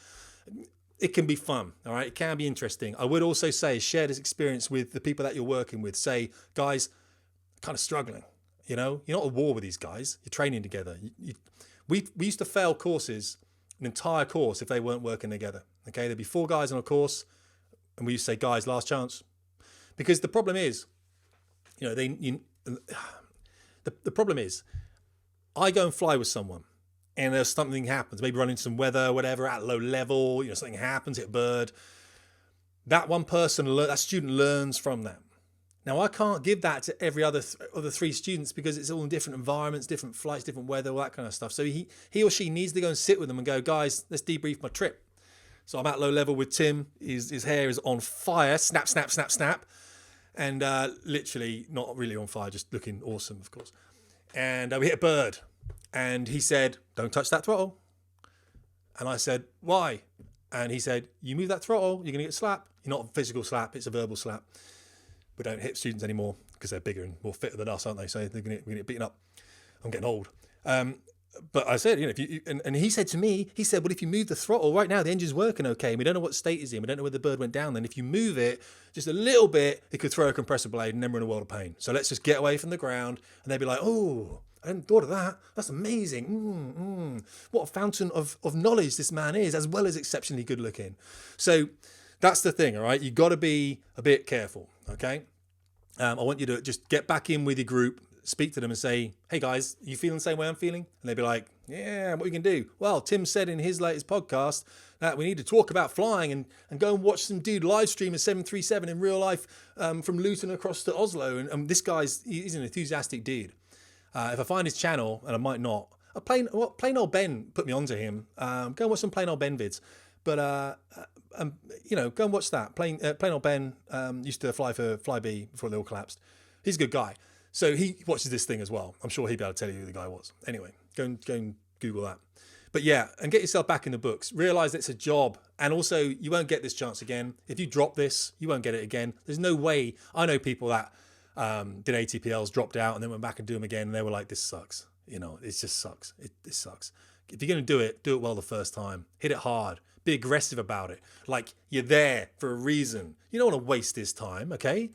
It can be fun, all right? It can be interesting. I would also say share this experience with the people that you're working with. Say, guys, kind of struggling. You know, you're not at war with these guys. You're training together. We used to fail courses, an entire course, if they weren't working together. Okay, there'd be 4 guys on a course, and we used to say, guys, last chance. Because the problem is, you know, the problem is, I go and fly with someone, and there's something happens, maybe running some weather, whatever, at low level, you know, something happens, hit a bird. That one person, that student learns from that. Now, I can't give that to every other 3 students because it's all in different environments, different flights, different weather, all that kind of stuff. So he or she needs to go and sit with them and go, guys, let's debrief my trip. So I'm at low level with Tim. His hair is on fire. Snap, snap, snap, snap. And literally not really on fire, just looking awesome, of course. And we hit a bird. And he said, don't touch that throttle. And I said, why? And he said, you move that throttle, you're going to get slapped. You're not a physical slap, it's a verbal slap. We don't hit students anymore because they're bigger and more fitter than us, aren't they? So they're going to get beaten up. I'm getting old. But I said, you know, if you and he said to me, he said, well, if you move the throttle right now, the engine's working okay. And we don't know what state it's in. We don't know where the bird went down. Then if you move it just a little bit, it could throw a compressor blade and then we're in a world of pain. So let's just get away from the ground. And they'd be like, oh, I hadn't thought of that. That's amazing. What a fountain of knowledge this man is, as well as exceptionally good looking. So that's the thing, all right? You've got to be a bit careful, okay? I want you to just get back in with your group, speak to them and say, hey guys, you feeling the same way I'm feeling? And they'd be like, yeah, what we can do? Well, Tim said in his latest podcast that we need to talk about flying and go and watch some dude live stream a 737 in real life from Luton across to Oslo. And this he's an enthusiastic dude. If I find his channel, and I might not, plain old Ben put me onto him. Go and watch some plain old Ben vids. But, you know, go and watch that. Plain old Ben used to fly for Flybe before they all collapsed. He's a good guy. So he watches this thing as well. I'm sure he'd be able to tell you who the guy was. Anyway, go and Google that. But yeah, and get yourself back in the books. Realize it's a job. And also, you won't get this chance again. If you drop this, you won't get it again. There's no way. I know people that did ATPLs, dropped out, and then went back and do them again. And they were like, this sucks. You know, it just sucks. This sucks. If you're going to do it well the first time. Hit it hard. Be aggressive about it. Like, you're there for a reason. You don't want to waste this time, okay?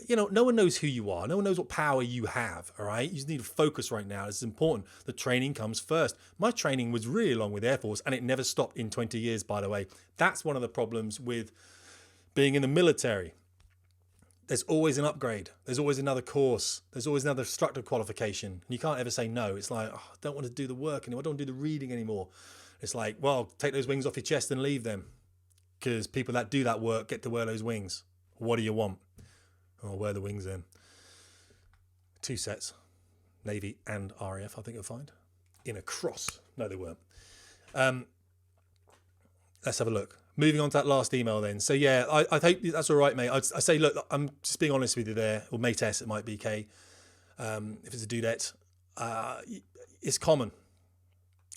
no one knows who you are. No one knows what power you have, all right? You just need to focus right now. It's important. The training comes first. My training was really long with Air Force, and it never stopped in 20 years, by the way. That's one of the problems with being in the military. There's always an upgrade. There's always another course. There's always another instructor qualification. And you can't ever say no. It's like, oh, I don't want to do the work anymore. I don't want to do the reading anymore. It's like, well, take those wings off your chest and leave them. Because people that do that work get to wear those wings. What do you want? I'll wear the wings then. 2 sets. Navy and RAF, I think you'll find. In a cross. No, they weren't. Let's have a look. Moving on to that last email then. So yeah, I hope that's all right, mate. I say, look, I'm just being honest with you there. Or mate S, it might be K. If it's a dudette. It's common.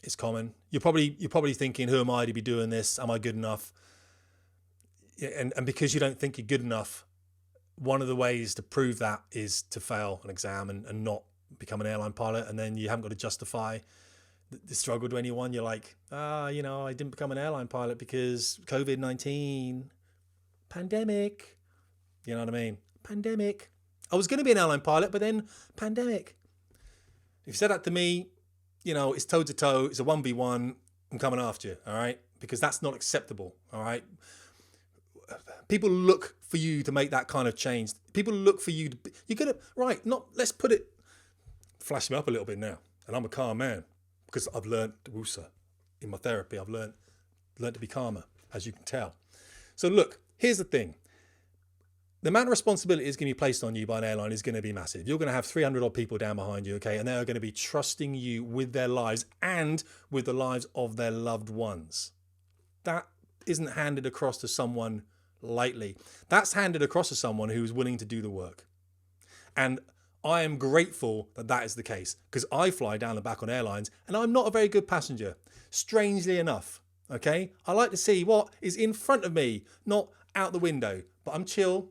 It's common. You're probably thinking, who am I to be doing this? Am I good enough? And because you don't think you're good enough, one of the ways to prove that is to fail an exam and not become an airline pilot. And then you haven't got to justify the struggle to anyone. You're like, I didn't become an airline pilot because COVID-19, pandemic. You know what I mean? Pandemic. I was going to be an airline pilot, but then pandemic. If you said that to me, it's toe to toe. It's a 1v1. I'm coming after you. All right. Because that's not acceptable. All right. People look for you to make that kind of change. People look for you to be, you're going to, right, let's put it, flash me up a little bit now. And I'm a calm man because I've learned TWCS in my therapy. I've learned to be calmer, as you can tell. So look, here's the thing. The amount of responsibility is going to be placed on you by an airline is going to be massive. You're going to have 300 odd people down behind you, okay? And they're going to be trusting you with their lives and with the lives of their loved ones. That isn't handed across to someone lightly. That's handed across to someone who's willing to do the work. And I am grateful that that is the case because I fly down the back on airlines and I'm not a very good passenger, strangely enough. Okay. I like to see what is in front of me, not out the window, but I'm chill.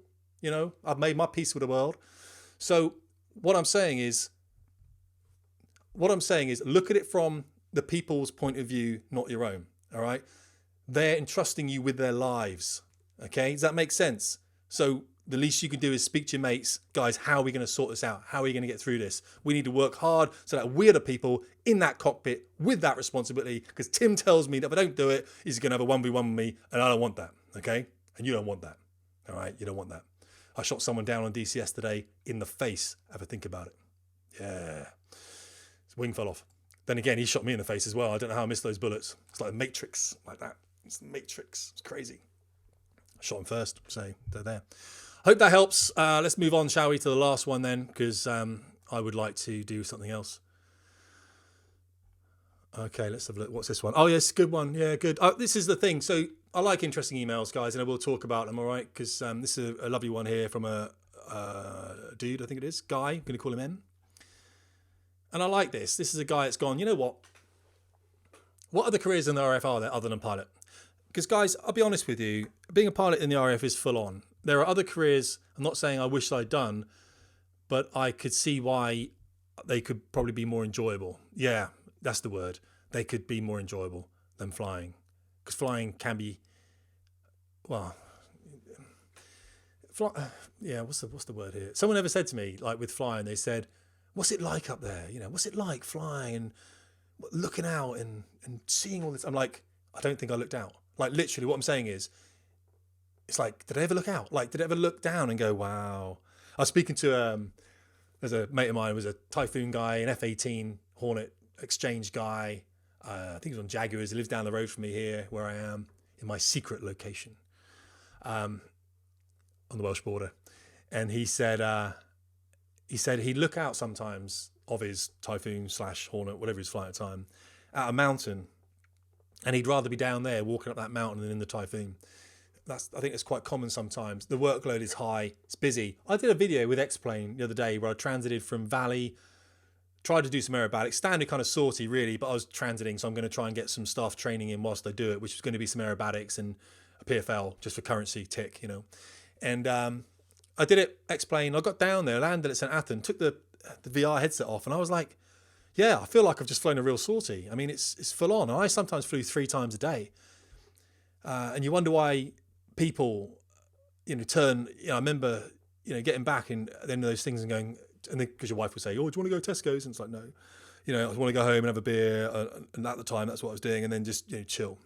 I've made my peace with the world. So what I'm saying is look at it from the people's point of view, not your own. All right. They're entrusting you with their lives. Okay, does that make sense? So the least you can do is speak to your mates. Guys, how are we going to sort this out? How are we going to get through this? We need to work hard so that we're the people in that cockpit with that responsibility because Tim tells me that if I don't do it, he's going to have a 1v1 with me and I don't want that. Okay, and you don't want that. All right, you don't want that. I shot someone down on DCS today in the face. Have a think about it. Yeah, his wing fell off. Then again, he shot me in the face as well. I don't know how I missed those bullets. It's like a Matrix, like that. It's the Matrix. It's crazy. Shot him first, so they're there. Hope that helps. Let's move on, shall we, to the last one then, because I would like to do something else. Okay, let's have a look. What's this one? Oh, yes, good one. Yeah, good. This is the thing. So I like interesting emails, guys, and I will talk about them, all right? Because this is a lovely one here from a dude, I think it is. Guy, I'm going to call him M. And I like this. This is a guy that's gone, you know what? What other careers in the RAF are there other than pilot? Because, guys, I'll be honest with you, being a pilot in the RAF is full on. There are other careers, I'm not saying I wish I'd done, but I could see why they could probably be more enjoyable. Yeah, that's the word. They could be more enjoyable than flying. Because flying can be, well, what's the word here? Someone ever said to me, like with flying, they said, what's it like up there? What's it like flying and looking out and seeing all this? I'm like, I don't think I looked out. Like literally what I'm saying is, it's like, did I ever look out? Like, did I ever look down and go, wow? I was speaking to, there's a mate of mine who was a Typhoon guy, an F-18 Hornet exchange guy. I think he's on Jaguars. He lives down the road from me here where I am in my secret location on the Welsh border. And he said he'd look out sometimes of his Typhoon / Hornet, whatever he's flying at the time, at a mountain. And he'd rather be down there walking up that mountain than in the Typhoon. I think it's quite common sometimes. The workload is high. It's busy. I did a video with X-Plane the other day where I transited from Valley, tried to do some aerobatics, standard kind of sortie really, but I was transiting, so I'm going to try and get some staff training in whilst I do it, which is going to be some aerobatics and a PFL just for currency tick, And I did it, X-Plane. I got down there, landed at St. Athan, took the VR headset off, and I was like, yeah, I feel like I've just flown a real sortie. I mean, it's full on. I sometimes flew 3 times a day. And you wonder why people, turn, I remember getting back and then those things and going, and then because your wife will say, oh, do you want to go Tesco's? And it's like, no, I want to go home and have a beer. And at the time, that's what I was doing. And then just, chill.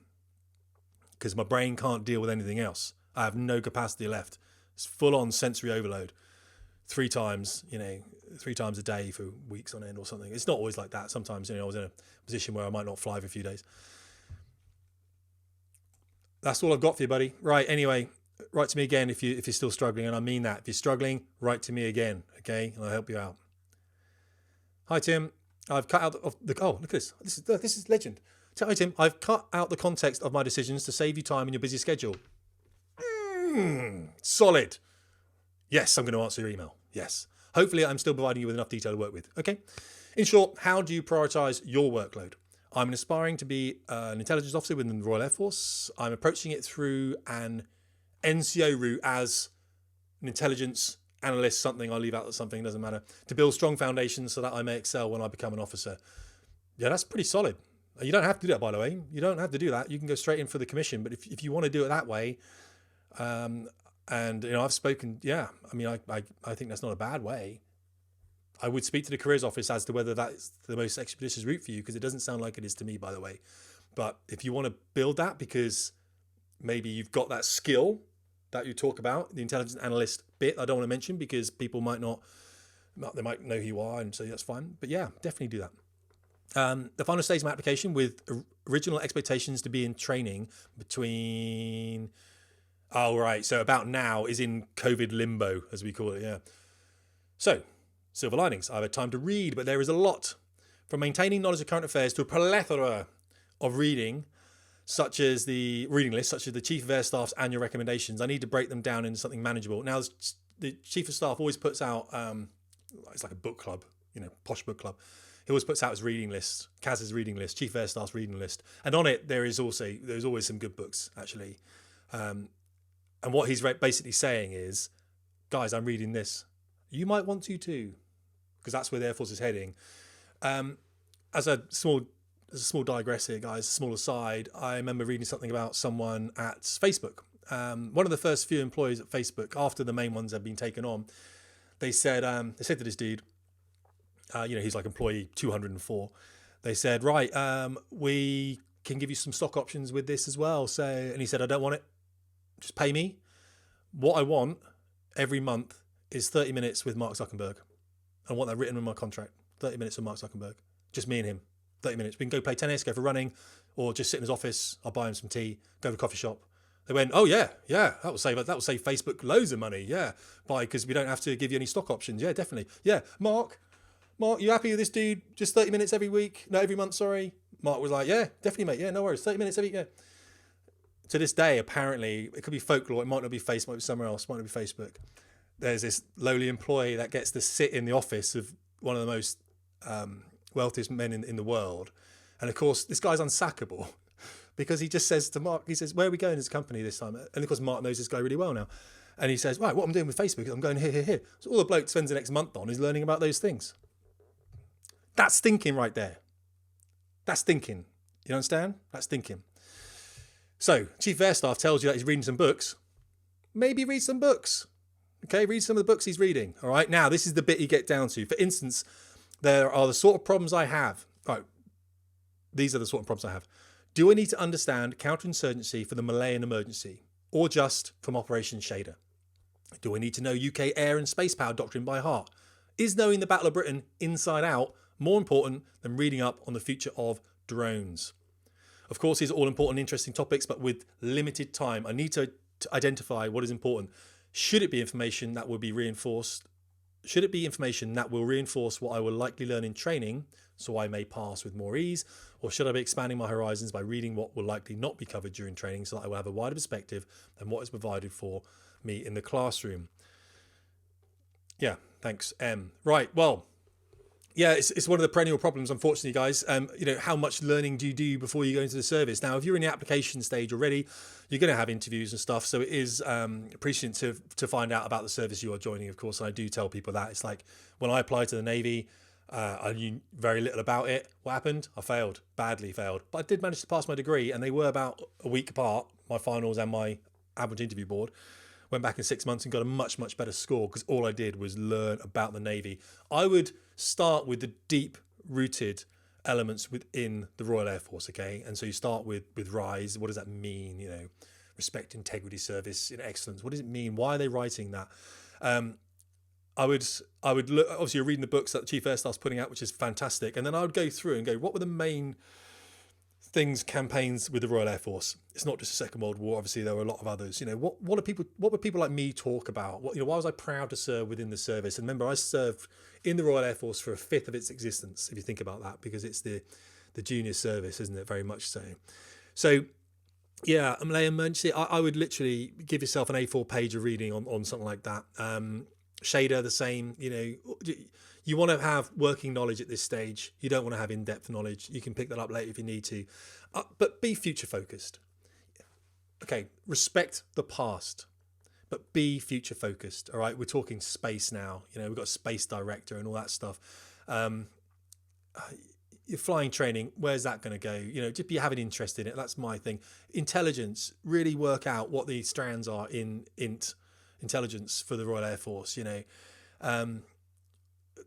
Because my brain can't deal with anything else. I have no capacity left. It's full on sensory overload. 3 times a day for weeks on end or something. It's not always like that. Sometimes, I was in a position where I might not fly for a few days. That's all I've got for you, buddy. Right. Anyway, write to me again if you're still struggling. And I mean that. If you're struggling, write to me again. Okay. And I'll help you out. Hi, Tim. I've cut out look at this. This is legend. Hi, Tim. I've cut out the context of my decisions to save you time in your busy schedule. Solid. Yes, I'm going to answer your email. Yes. Hopefully, I'm still providing you with enough detail to work with. Okay. In short, how do you prioritize your workload? I'm aspiring to be an intelligence officer within the Royal Air Force. I'm approaching it through an NCO route as an intelligence analyst, something. I'll leave out something, doesn't matter. To build strong foundations so that I may excel when I become an officer. Yeah, that's pretty solid. You don't have to do that, by the way. You don't have to do that. You can go straight in for the commission. But if you want to do it that way, and I've spoken, I think that's not a bad way. I would speak to the careers office as to whether that's the most expeditious route for you, because it doesn't sound like it is to me, by the way. But if you want to build that because maybe you've got that skill that you talk about, the intelligence analyst bit, I don't want to mention because people might know who you are, and so that's fine. But yeah, definitely do that. The final stage of my application with original expectations to be in training between... Oh, right. So about now is in COVID limbo, as we call it. Yeah. So, silver linings. I've had time to read, but there is a lot. From maintaining knowledge of current affairs to a plethora of reading, such as the reading list, such as the Chief of Air Staff's annual recommendations. I need to break them down into something manageable. Now, the Chief of Staff always puts out, it's like a book club, posh book club. He always puts out his reading list, Kaz's reading list, Chief of Air Staff's reading list. And on it, there's always some good books, actually. And what he's basically saying is, guys, I'm reading this. You might want to too, because that's where the Air Force is heading. As a small digress here, guys, a small aside, I remember reading something about someone at Facebook. One of the first few employees at Facebook, after the main ones had been taken on, they said to this dude, he's like employee 204. They said, right, we can give you some stock options with this as well. And he said, I don't want it. Just pay me. What I want every month is 30 minutes with Mark Zuckerberg. I want that written in my contract. 30 minutes with Mark Zuckerberg. Just me and him. 30 minutes. We can go play tennis, go for running, or just sit in his office. I'll buy him some tea, go to a coffee shop. They went, oh yeah, that will save Facebook loads of money. Yeah. Because we don't have to give you any stock options. Yeah, definitely. Yeah. Mark, you happy with this dude? Just 30 minutes every month, sorry. Mark was like, yeah, definitely, mate. Yeah, no worries. 30 minutes every, yeah. To this day, apparently, it could be folklore. It might not be Facebook, it might be somewhere else. It might not be Facebook. There's this lowly employee that gets to sit in the office of one of the most wealthiest men in the world. And of course, this guy's unsackable because he just says to Mark, he says, where are we going as a company this time? And of course, Mark knows this guy really well now. And he says, right, what I'm doing with Facebook is I'm going here. So all the bloke spends the next month on is learning about those things. That's thinking right there. That's thinking. You understand? That's thinking. So, Chief of Air Staff tells you that he's reading some books. Maybe read some books. Okay, read some of the books he's reading. All right, now this is the bit you get down to. For instance, there are the sort of problems I have. All right, these are the sort of problems I have. Do I need to understand counterinsurgency for the Malayan emergency or just from Operation Shader? Do I need to know UK air and space power doctrine by heart? Is knowing the Battle of Britain inside out more important than reading up on the future of drones? Of course, these are all important, interesting topics, but with limited time, I need to identify what is important. Should it be information that will be reinforced? Should it be information that will reinforce what I will likely learn in training so I may pass with more ease? Or should I be expanding my horizons by reading what will likely not be covered during training so that I will have a wider perspective than what is provided for me in the classroom? Yeah, thanks, M. Right, well, yeah, it's one of the perennial problems, unfortunately, guys. How much learning do you do before you go into the service? Now, if you're in the application stage already, you're going to have interviews and stuff. So it is appreciative to find out about the service you are joining, of course. And I do tell people that. It's like when I applied to the Navy, I knew very little about it. What happened? I failed, badly failed. But I did manage to pass my degree, and they were about a week apart, my finals and my average interview board. went back in 6 months and got a much, much better score because all I did was learn about the Navy. I would start with the deep-rooted elements within the Royal Air Force, okay? And so you start with RISE. What does that mean? You know, respect, integrity, service, excellence. What does it mean? Why are they writing that? I would look, obviously you're reading the books that the Chief Air Staff's putting out, which is fantastic. And then I would go through and go, what were the main campaigns with the Royal Air Force? It's not just the Second World War. Obviously, there were a lot of others. You know, what were people like me talk about? Why was I proud to serve within the service? And remember, I served in the Royal Air Force for a fifth of its existence, if you think about that, because it's the junior service, isn't it? Very much so. So, yeah, Malay emergency. I would literally give yourself an A4 page of reading on something like that. Shader, the same. You know, you want to have working knowledge at this stage. You don't want to have in-depth knowledge. You can pick that up later if you need to, but be future focused. Okay, respect the past, but be future focused. All right, we're talking space now. You know, we've got a space director and all that stuff. Your flying training, where's that going to go? You know, just be having interest in it. That's my thing. Intelligence, really work out what the strands are in intelligence for the Royal Air Force. You know,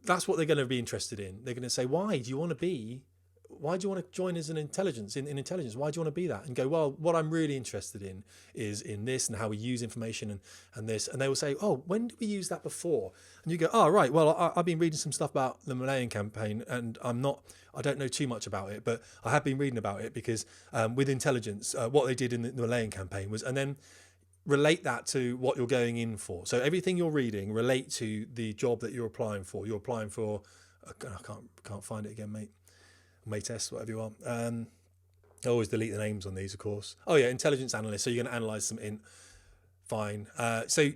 that's what they're going to be interested in. They're going to say, why do you want to join as an intelligence in intelligence? Why do you want to be that? And go, well, what I'm really interested in is in this and how we use information and this. And they will say, oh, when did we use that before? And you go, oh, right. Well, I've been reading some stuff about the Malayan campaign and I don't know too much about it, but I have been reading about it because with intelligence, what they did in the Malayan campaign was, and then relate that to what you're going in for. So everything you're reading relate to the job that you're applying for. You're applying for, I can't find it again, mate. Mates, whatever you want. I always delete the names on these, of course. Oh yeah, intelligence analyst. So you're going to analyze some int. Fine. So,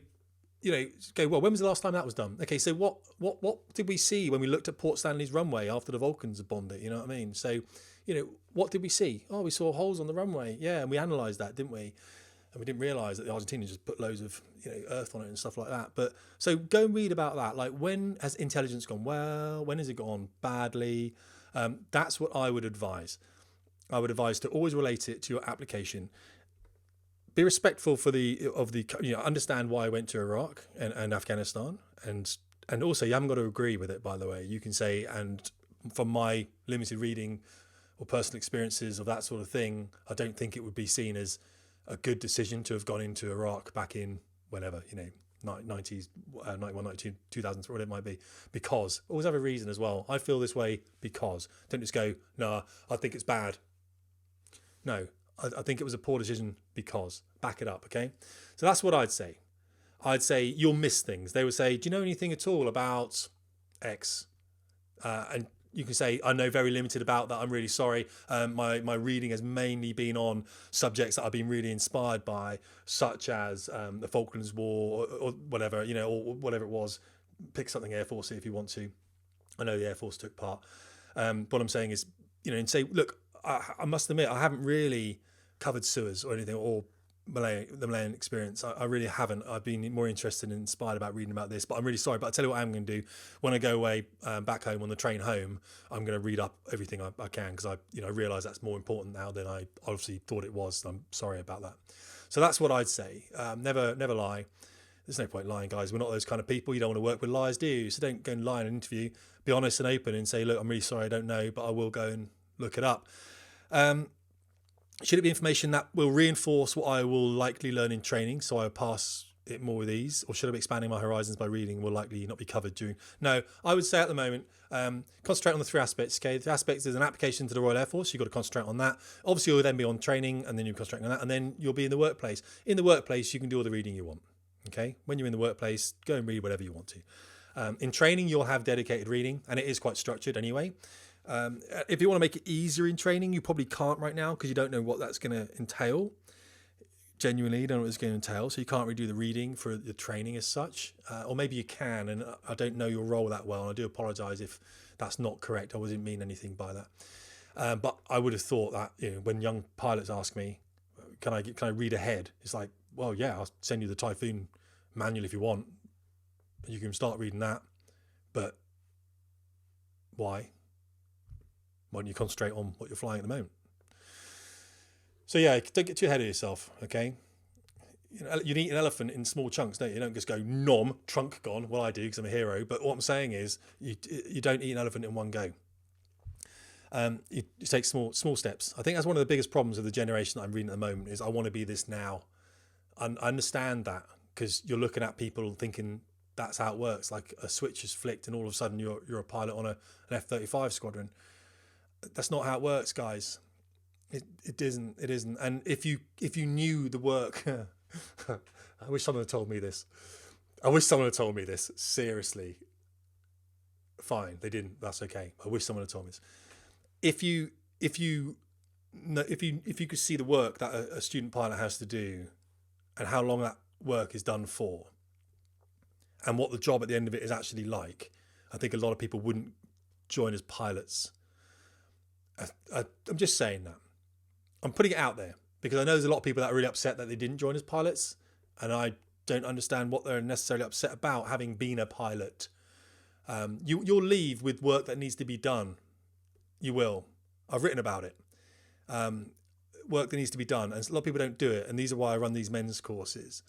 you know, go, well, when was the last time that was done? Okay, so what did we see when we looked at Port Stanley's runway after the Vulcans had bombed it? You know what I mean? So, you know, what did we see? Oh, we saw holes on the runway. Yeah, and we analysed that, didn't we? And we didn't realise that the Argentinians just put loads of, you know, earth on it and stuff like that. But so go and read about that. Like, when has intelligence gone well? When has it gone badly? That's what I would advise. I would advise to always relate it to your application. Be respectful understand why I went to Iraq and Afghanistan, and also you haven't got to agree with it. By the way, you can say, and from my limited reading or personal experiences of that sort of thing, I don't think it would be seen as a good decision to have gone into Iraq back in whenever, you know, 90s, 91, 92, 2000, whatever it might be, because always have a reason as well. I feel this way because. Don't just go, nah, I think it's bad. No, I think it was a poor decision because. Back it up, okay? So that's what I'd say. I'd say you'll miss things. They would say, do you know anything at all about X? And you can say, I know very limited about that. I'm really sorry. My reading has mainly been on subjects that I've been really inspired by, such as the Falklands War or whatever, you know, or whatever it was. Pick something Air Force if you want to. I know the Air Force took part. What I'm saying is, you know, and say, look, I must admit, I haven't really covered sewers or anything, or the Malayan experience. I really haven't. I've been more interested and inspired about reading about this, but I'm really sorry. But I'll tell you what I'm going to do. When I go away back home on the train home, I'm going to read up everything I can, because I realise that's more important now than I obviously thought it was. I'm sorry about that. So that's what I'd say. Never lie. There's no point lying, guys. We're not those kind of people. You don't want to work with liars, do you? So don't go and lie in an interview. Be honest and open and say, look, I'm really sorry, I don't know, but I will go and look it up. Should it be information that will reinforce what I will likely learn in training, so I will pass it more with ease? Or should I be expanding my horizons by reading will likely not be covered during? No, I would say at the moment, concentrate on the three aspects. Okay, the three aspects is an application to the Royal Air Force. You've got to concentrate on that. Obviously, you'll then be on training, and then you'll concentrate on that, and then you'll be in the workplace. In the workplace, you can do all the reading you want. Okay, when you're in the workplace, go and read whatever you want to. In training, you'll have dedicated reading, and it is quite structured anyway. If you want to make it easier in training, you probably can't right now because you don't know what that's going to entail. Genuinely, you don't know what it's going to entail, so you can't really do the reading for the training as such. Or maybe you can, and I don't know your role that well, and I do apologise if that's not correct. I wasn't mean anything by that. But I would have thought that, you know, when young pilots ask me, can I read ahead? It's like, well, yeah, I'll send you the Typhoon manual if you want. You can start reading that, but why? Why don't you concentrate on what you're flying at the moment? So yeah, don't get too ahead of yourself, okay? you eat an elephant in small chunks, don't you? You don't just go nom, trunk gone. Well, I do because I'm a hero. But what I'm saying is, you don't eat an elephant in one go. You take small steps. I think that's one of the biggest problems of the generation that I'm reading at the moment is I want to be this now. I understand that because you're looking at people thinking that's how it works. Like a switch is flicked and all of a sudden you're a pilot on an F-35 squadron. That's not how it works, guys. It isn't. And if you knew the work, I wish someone had told me this. Seriously. Fine, they didn't. That's okay. I wish someone had told me this. If you could see the work that a student pilot has to do, and how long that work is done for, and what the job at the end of it is actually like, I think a lot of people wouldn't join as pilots. I'm just saying that. I'm putting it out there because I know there's a lot of people that are really upset that they didn't join as pilots, and I don't understand what they're necessarily upset about, having been a pilot. You'll leave with work that needs to be done. You will. I've written about it. Work that needs to be done, and a lot of people don't do it, and these are why I run these men's courses.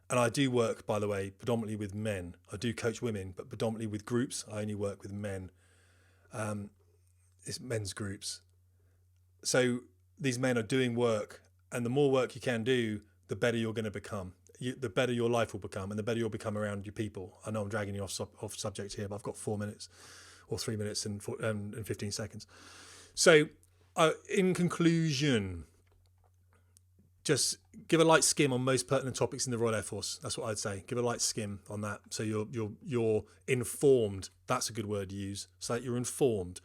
And I do work, by the way, predominantly with men. I do coach women, but predominantly with groups. I only work with men. It's men's groups. So these men are doing work, and the more work you can do, the better you're going to become. The better your life will become, and the better you'll become around your people. I know I'm dragging you off subject here, but I've got 4 minutes or 3 minutes and 15 seconds. So in conclusion, just give a light skim on most pertinent topics in the Royal Air Force. That's what I'd say. Give a light skim on that, so you're informed. That's a good word to use. So that you're informed.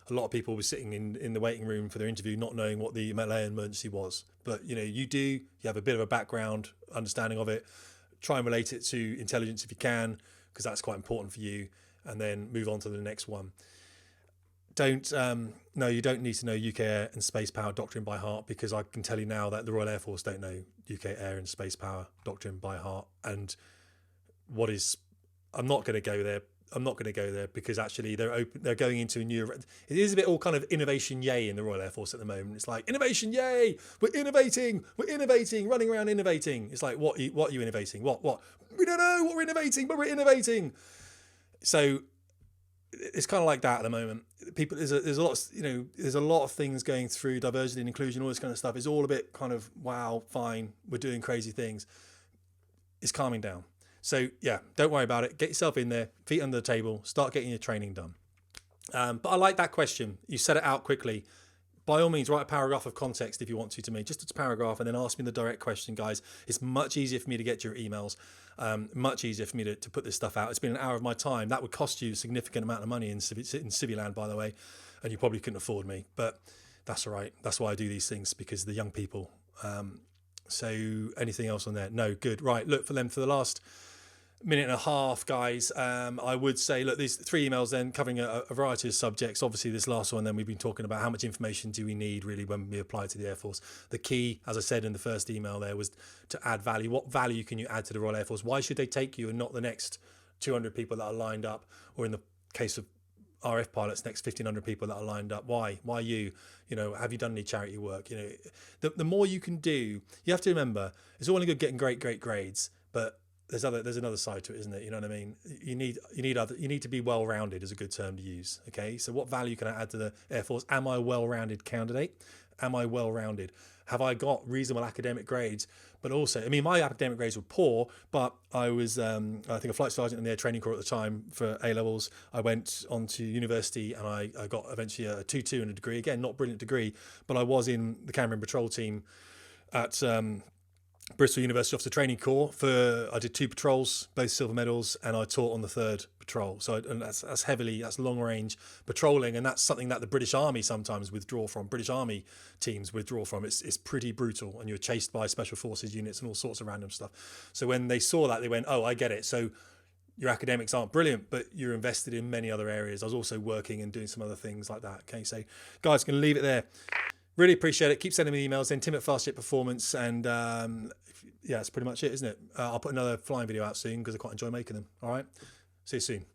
A lot of people were sitting in the waiting room for their interview not knowing what the Malay emergency was. But, you have a bit of a background understanding of it. Try and relate it to intelligence if you can, because that's quite important for you. And then move on to the next one. You don't need to know UK Air and Space Power Doctrine by heart, because I can tell you now that the Royal Air Force don't know UK Air and Space Power Doctrine by heart. And I'm not going to go there. Because actually they're going into a new. It is a bit all kind of innovation yay in the Royal Air Force at the moment. It's like innovation yay, we're innovating, running around innovating. It's like what are you innovating? What? We don't know what we're innovating, but we're innovating. So it's kind of like that at the moment. People, there's a lot of things going through diversity and inclusion, all this kind of stuff. It's all a bit kind of wow, fine, we're doing crazy things. It's calming down. So yeah, don't worry about it. Get yourself in there, feet under the table, start getting your training done. But I like that question. You set it out quickly. By all means, write a paragraph of context if you want to me, just a paragraph, and then ask me the direct question, guys. It's much easier for me to get your emails, much easier for me to put this stuff out. It's been an hour of my time. That would cost you a significant amount of money in Civiland, by the way, and you probably couldn't afford me, but that's all right. That's why I do these things, because the young people. So anything else on there? No, good. Right, look for them for the last minute and a half, guys. I would say, look, these 3 emails then covering a variety of subjects. Obviously this last one, then we've been talking about how much information do we need really when we apply to the Air Force. The key, as I said in the first email there, was to add value. What value can you add to the Royal Air Force? Why should they take you and not the next 200 people that are lined up, or in the case of RF pilots, next 1,500 people that are lined up? Why you? Have you done any charity work? The more you can do, you have to remember, it's all only good getting great grades, but there's another side to it, isn't it? You know what I mean? You need to be well-rounded is a good term to use. Okay, so what value can I add to the Air Force? Am I a well-rounded candidate? Am I well-rounded? Have I got reasonable academic grades? But also, my academic grades were poor, but I was, I think, a flight sergeant in the Air Training Corps at the time for A-levels. I went on to university and I got eventually a 2-2 and a degree. Again, not brilliant degree, but I was in the Cambrian Patrol team at Bristol University Officer Training Corps. I did 2 patrols, both silver medals, and I taught on the 3rd patrol. So that's long range patrolling, and that's something that the British Army sometimes withdraw from. British Army teams withdraw from. It's pretty brutal, and you're chased by special forces units and all sorts of random stuff. So when they saw that, they went, "Oh, I get it. So your academics aren't brilliant, but you're invested in many other areas." I was also working and doing some other things like that. Okay, so guys, going to leave it there. Really appreciate it. Keep sending me emails. Then Tim at Fastjet Performance, and yeah, that's pretty much it, isn't it? I'll put another flying video out soon because I quite enjoy making them. All right, see you soon.